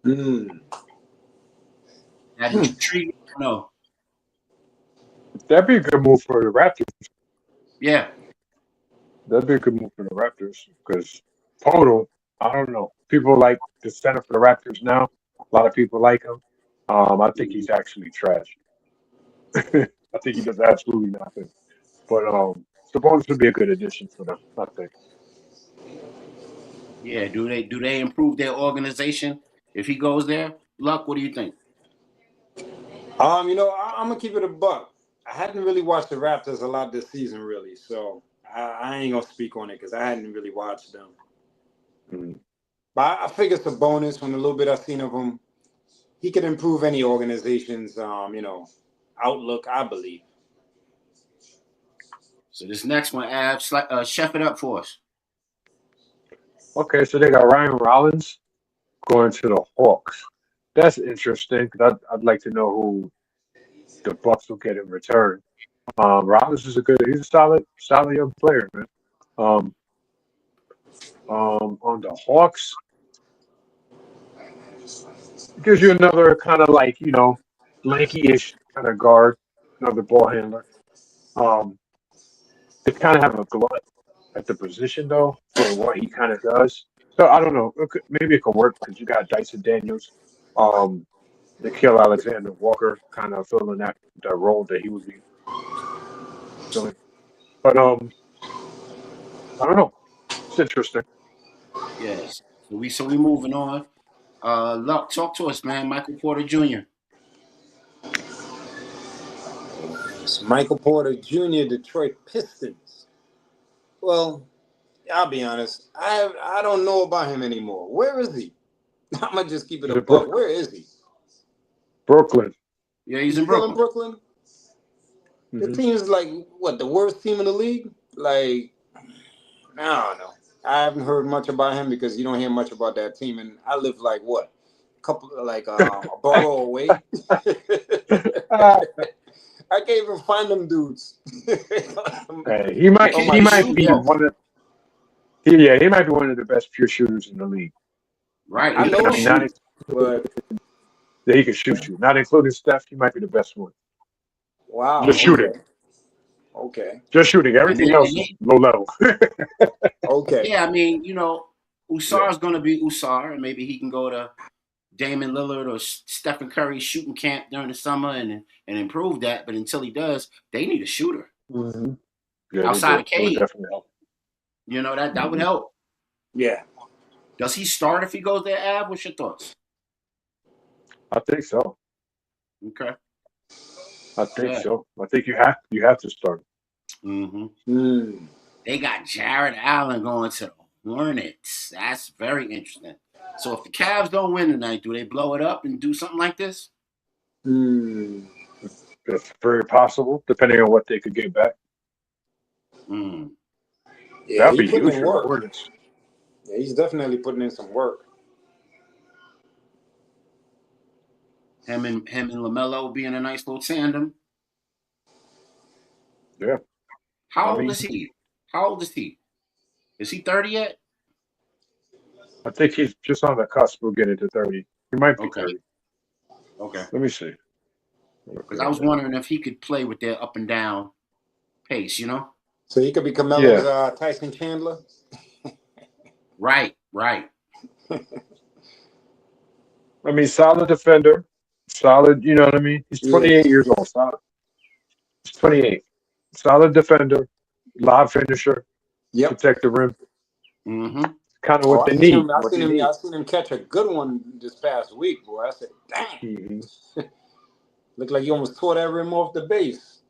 That intriguing? No. That'd be a good move for the Raptors. Yeah. That'd be a good move for the Raptors because total, I don't know. People like the center for the Raptors now. A lot of people like him. I think he's actually trash. I think he does absolutely nothing. But Sabonis would be a good addition for them, I think. Yeah. Do they improve their organization if he goes there? Luck, what do you think? I'm gonna keep it a buck. I hadn't really watched the Raptors a lot this season, really, so I ain't gonna speak on it because I hadn't really watched them. Mm-hmm. But I figure Sabonis, from the little bit I've seen of him, he could improve any organization's, outlook, I believe. So this next one, Ab, chef it up for us. Okay, so they got Ryan Rollins going to the Hawks. That's interesting because I'd like to know who the Bucks will get in return. Rollins is he's a solid young player, man. On the Hawks, it gives you another kind of like, lanky-ish kind of guard, another ball handler. They kind of have a glut at the position, though, for what he kind of does. So I don't know. Maybe it could work because you got Dyson Daniels, Nikhil Alexander Walker, kind of filling that role that he would be filling. But I don't know. It's interesting. Yes. So we moving on. Luck, talk to us, man. Michael Porter Jr. It's Michael Porter Jr., Detroit Pistons. Well, I'll be honest. I don't know about him anymore. Where is he? I'm gonna just keep it a buck. Where is he? Brooklyn. Yeah, he's in Brooklyn. Brooklyn. The team's like what, the worst team in the league? Like, I don't know. I haven't heard much about him because you don't hear much about that team, and I live like what, a borough away. I can't even find them dudes. Hey, he might be one of the best pure shooters in the league. Right. I know but yeah, he can shoot you. Not including Steph, he might be the best one. Wow. Just shooting. Okay. Just shooting. Everything else is low level. Okay. Yeah, I mean, Usar's going to be Usar, and maybe he can go to Damon Lillard or Stephen Curry shooting camp during the summer and improve that. But until he does, they need a shooter. Mm-hmm. Yeah, outside of Cade. definitely help. That would help. Yeah. Does he start if he goes there, Ab? What's your thoughts? I think so. Okay. I think so. I think you have to start. Mm-hmm. They got Jared Allen going to the Hornets. That's very interesting. So if the Cavs don't win tonight, do they blow it up and do something like this? It's very possible, depending on what they could get back. Yeah, That'd be he's putting huge in for the work. Hornets. Yeah, he's definitely putting in some work. Him and LaMelo being a nice little tandem. Yeah. How old is he? How old is he? Is he 30 yet? I think he's just on the cusp of getting to 30. He might be 30. Okay. Let me see. Because I was wondering if he could play with their up and down pace, you know? So he could be Carmelo's Tyson Chandler? Right. I mean, solid defender. Solid, you know what I mean? He's 28 years old. Solid. He's 28. Solid defender. Lob finisher. Protect the rim. Mm-hmm. Kind of what they need. I seen him catch a good one this past week, boy. I said, dang. Looked like he almost tore that rim off the base.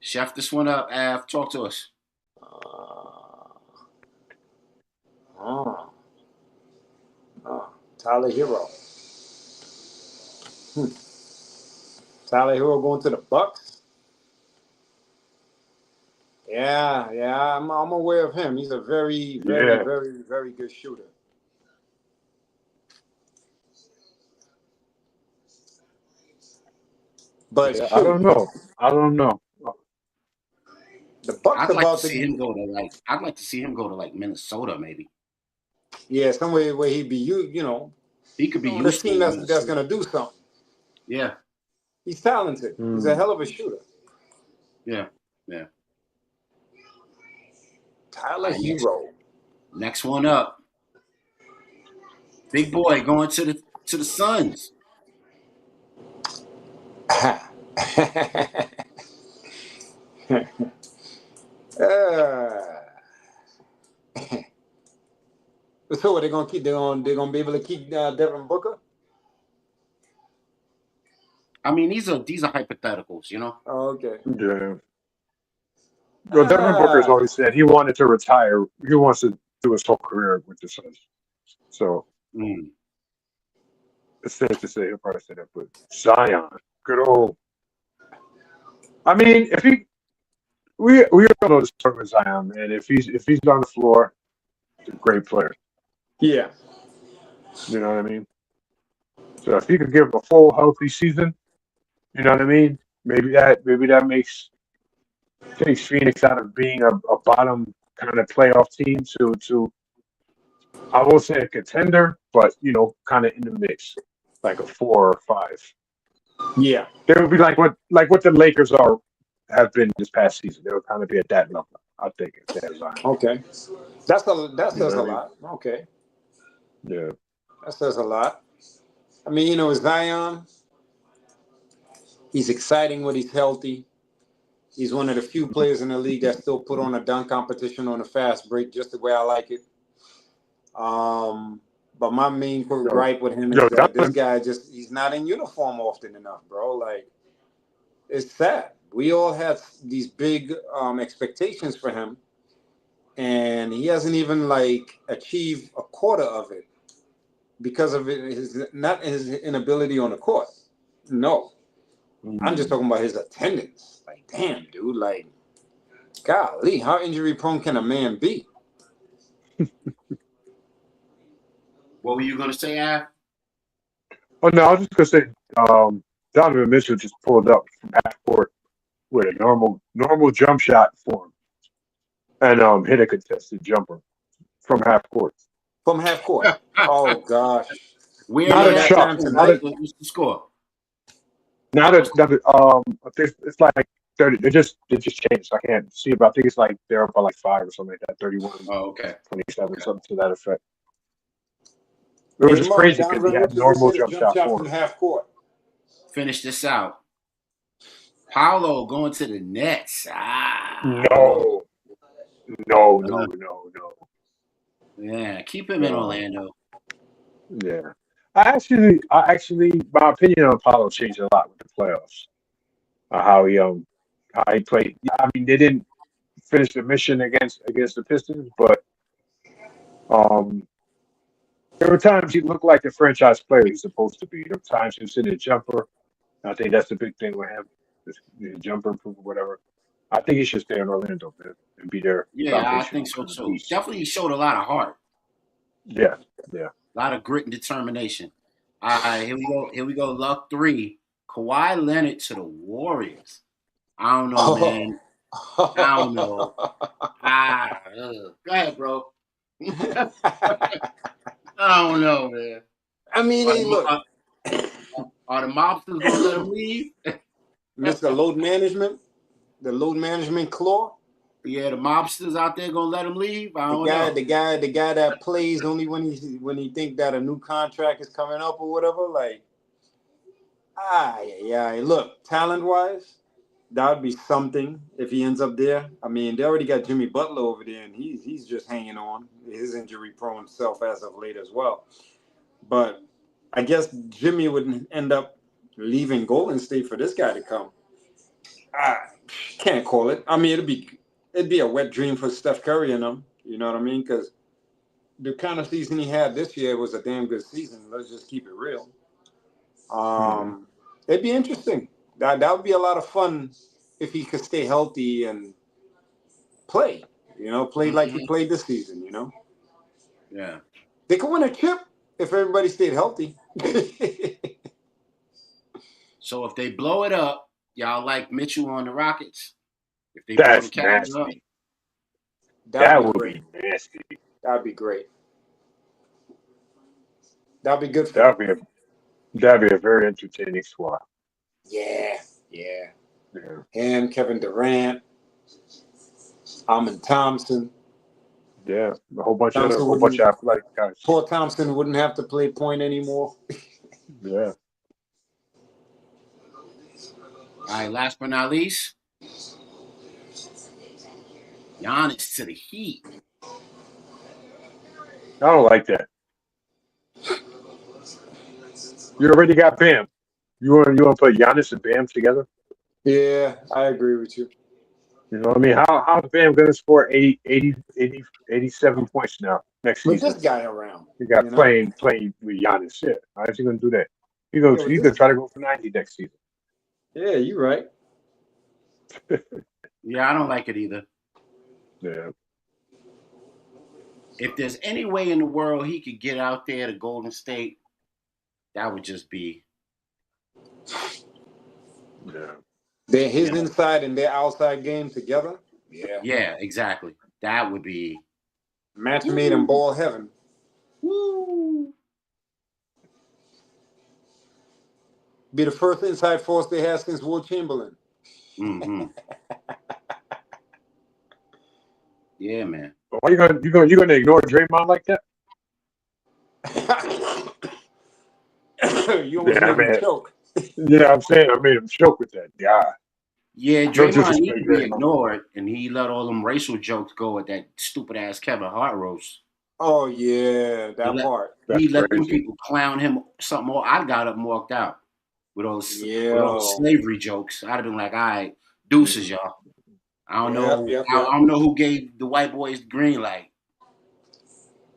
Chef this one up, Av. Talk to us. Tyler Hero. Tyler Hero going to the Bucks? Yeah, I'm aware of him. He's a very, very good shooter. But I don't know. The Bucks I'd like about to see him go to I'd like to see him go to like Minnesota, maybe. Yeah, somewhere where he'd be he could be on a useful. team that's gonna do something. Yeah. He's talented. He's a hell of a shooter. Yeah. Tyler Hero. Next one up. Big boy going to the Suns. So they're gonna keep. They're gonna be able to keep Devin Booker. I mean, these are hypotheticals, you know. Oh, okay. Yeah. Well, Devin Booker's always said he wanted to retire. He wants to do his whole career with the Suns. So it's safe to say he'll probably say that. But Zion, good old. I mean, if he, we all know the story with Zion, man. If he's on the floor, he's a great player. Yeah. You know what I mean? So if he could give a full healthy season, you know what I mean? Maybe that takes Phoenix out of being a bottom kind of playoff team to I won't say a contender, but kind of in the mix, like a 4 or 5. Yeah, they would be like what the Lakers have been this past season. They would kind of be at that level, I think. Okay, that says a lot. Okay, yeah, that says a lot. I mean, Zion. He's exciting when he's healthy. He's one of the few players in the league that still put on a dunk competition on a fast break, just the way I like it. But my main gripe with him is that this guy he's not in uniform often enough, bro. Like, it's sad. We all had these big expectations for him, and he hasn't even achieved a quarter of it because of his inability on the court. No. I'm just talking about his attendance. Like, damn, dude. Like, golly, how injury prone can a man be? What were you gonna say, Av? Oh no, I was just gonna say Donovan Mitchell just pulled up from half court with a normal jump shot for him, and hit a contested jumper from half court. From half court. Oh gosh. Not a shot. Tonight, what's the score? Now that it's like 30. They just changed. So I can't see it, but I think it's like they're up by like 5 or something like that. 31. Oh, okay. 27, something to that effect. It was just crazy because he had normal jump shot from half court. Finish this out. Paolo going to the Nets. No. Yeah, keep him in Orlando. Yeah. I actually, my opinion on Paolo changed a lot with the playoffs. How how he played. I mean, they didn't finish the mission against the Pistons, but there were times he looked like the franchise player he's supposed to be. There were times he was hitting a jumper. I think that's the big thing with him, the jumper improve or whatever. I think he should stay in Orlando, man, and be their Yeah, I foundational think so kind of too. piece. Definitely, he showed a lot of heart. Yeah. A lot of grit and determination. All right, here we go. Here we go. Luck 3. Kawhi Leonard to the Warriors. I don't know, man. I don't know. Go ahead, bro. I don't know, man. I mean, hey, look. Are the mobsters gonna let him leave? Mr. Load Management, the load management claw. Yeah, the mobsters out there gonna let him leave. I don't know. The guy that plays only when he think that a new contract is coming up or whatever. Like, yeah. Look, talent wise, that would be something if he ends up there. I mean, they already got Jimmy Butler over there, and he's just hanging on. His injury prone self as of late as well. But I guess Jimmy would end up leaving Golden State for this guy to come. I can't call it. I mean, it'd be a wet dream for Steph Curry and them. You know what I mean? Because the kind of season he had this year was a damn good season. Let's just keep it real. It'd be interesting. That would be a lot of fun if he could stay healthy and play. You know, play like he played this season. You know. Yeah. They could win a chip if everybody stayed healthy. So if they blow it up, y'all like Mitchell on the Rockets? If they That's blow the Cavs up, that would be nasty. That'd be great. That'd be good for that'd be a very entertaining squad. Yeah. Him, Kevin Durant, Amon Thompson. Yeah, a whole bunch of athletic guys. Paul Thompson wouldn't have to play point anymore. Yeah. all right. Last but not least, Giannis to the Heat. I don't like that. You already got Bam. You want to put Giannis and Bam together? Yeah, I agree with you. You know what I mean? How's Bam going to score 87 points now next season? With this guy around. You got playing with Giannis. Yeah. How is he going to do that? He's going to try to go for 90 next season. Yeah, you're right. Yeah, I don't like it either. Yeah. If there's any way in the world he could get out there to Golden State, that would just be. Yeah. They're his inside and their outside game together. Yeah. Yeah, exactly. That would be match made in ball heaven. Woo. Be the first inside force they had since Will Chamberlain. Mm-hmm. Yeah, man. Why you gonna ignore Draymond like that? You almost made him choke. Yeah, I'm saying I made him choke with that. Yeah, Draymond needed to be ignored, and he let all them racial jokes go at that stupid ass Kevin Hart roast. Oh yeah, that part. He let them people clown him something more. I got up and walked out with all the slavery jokes. I'd have been like, all right, deuces, y'all. I don't know. I don't know who gave the white boys the green light.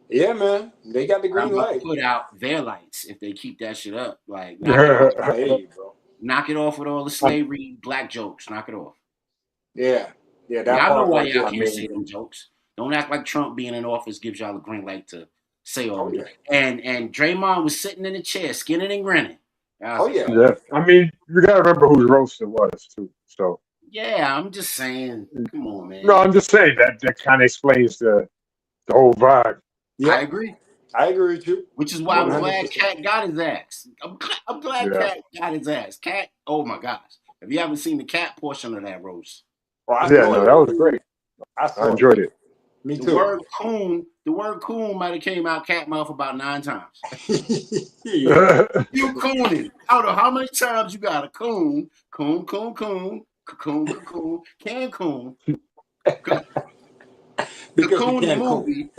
Yeah, man, they got the green light. Put out their lights if they keep that shit up. Like, knock it off with all the slavery black jokes. Knock it off. Yeah. I know why y'all can't say them jokes. Don't act like Trump being in office gives y'all a green light to say all of it. And Draymond was sitting in the chair, skinning and grinning. Yeah. I mean, you gotta remember whose roast it was too. So. Yeah, I'm just saying. Come on, man. No, I'm just saying that kind of explains the whole vibe. Yeah, I agree. I agree with you. Which is why 100%. I'm glad Cat got his ass. I'm glad Cat got his ass. Cat, oh my gosh. If you haven't seen the Cat portion of that roast. That was great. I enjoyed it. Me too. The word coon might have came out Cat mouth about 9 times. You cooning. I don't know how many times you got a coon. Coon. Cocoon. Cancun. The Coon movie.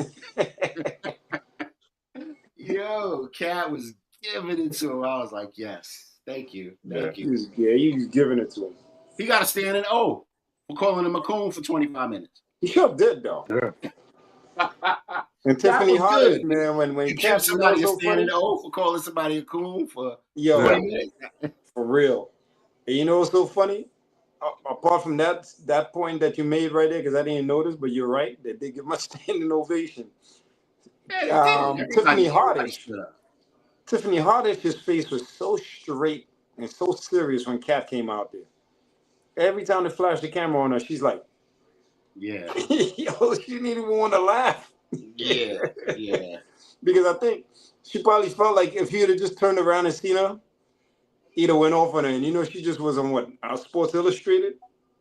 Yo, Cat was giving it to him. I was like, yes, thank you. He was giving it to him. He got to stand in O. for calling him a coon for 25 minutes. He sure did, though. Yeah. And Tiffany was Hardish, good. man, when You give Cat, somebody a so standing funny? O for calling somebody a coon for Yo, 20 minutes. for real. And you know what's so funny? Apart from that point that you made right there, because I didn't notice, but you're right, they did give him a standing ovation. Tiffany Hardish's face was so straight and so serious when Kat came out there. Every time they flashed the camera on her, she's like, yeah. Yo, she didn't even want to laugh. Yeah. Because I think she probably felt like if he had just turned around and seen her, he'd have went off on her. And she just was on Sports Illustrated,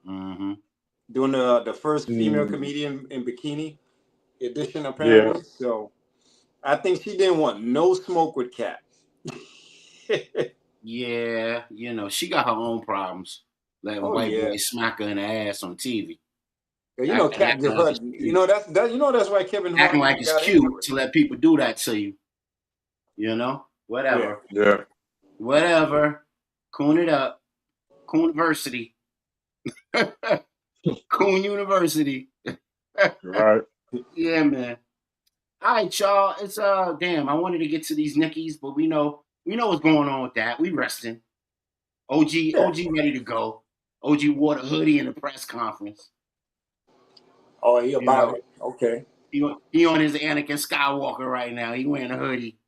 doing the first female comedian in bikini edition, apparently. Yeah. So I think she didn't want no smoke with Kat. Yeah, she got her own problems. Letting white boys smack her in the ass on TV. Kat give her. That's why Kevin Hart acting like it's cute to let people do that to you. Whatever. Yeah. Whatever. Coon it up. Coonversity. Coon University. Right. Yeah, man. All right, y'all. It's damn. I wanted to get to these Nickies, but we know what's going on with that. We resting. OG ready to go. OG wore the hoodie in the press conference. Oh, he about it. Okay. He on his Anakin Skywalker right now. He wearing a hoodie.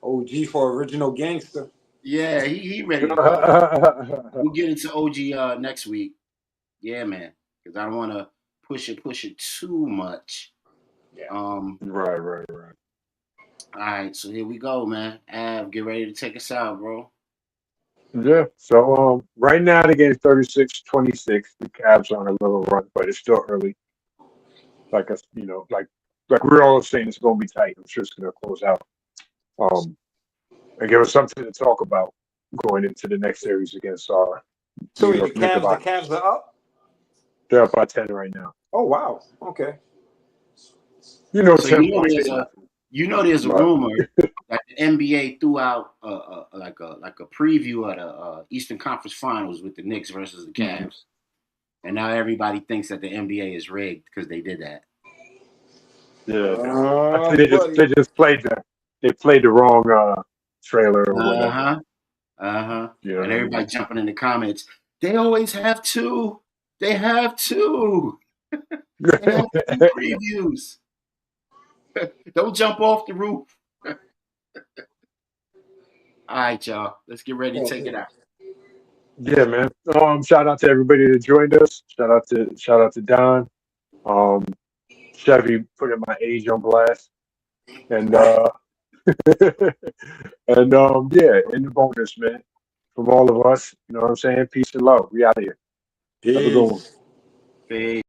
OG for original gangster. Yeah, he ready to go. We'll get into OG next week. Yeah, man. Because I don't want to push it too much. Yeah. Right. All right, so here we go, man. Av, get ready to take us out, bro. Yeah. So right now the game's 36-26. The Cavs on a little run, but it's still early. Like we're all saying, it's going to be tight. I'm sure it's going to close out. And give us something to talk about going into the next series against So the Cavs are up? They're up by 10 right now. Oh wow. Okay. There's a rumor that the NBA threw out like a preview of the Eastern Conference Finals with the Knicks versus the Cavs, and now everybody thinks that the NBA is rigged because they did that. Yeah, I think they just played the wrong trailer or whatever. Yeah, and everybody jumping in the comments. They always have two. They have two. They have two previews. Don't jump off the roof. All right, y'all. Let's get ready to take it out. Yeah, man. Shout out to everybody that joined us. Shout out to Don. Chevy putting my age on blast. And in the bonus, man. From all of us, you know what I'm saying? Peace and love. We out of here. Peace. Have a good one. Peace.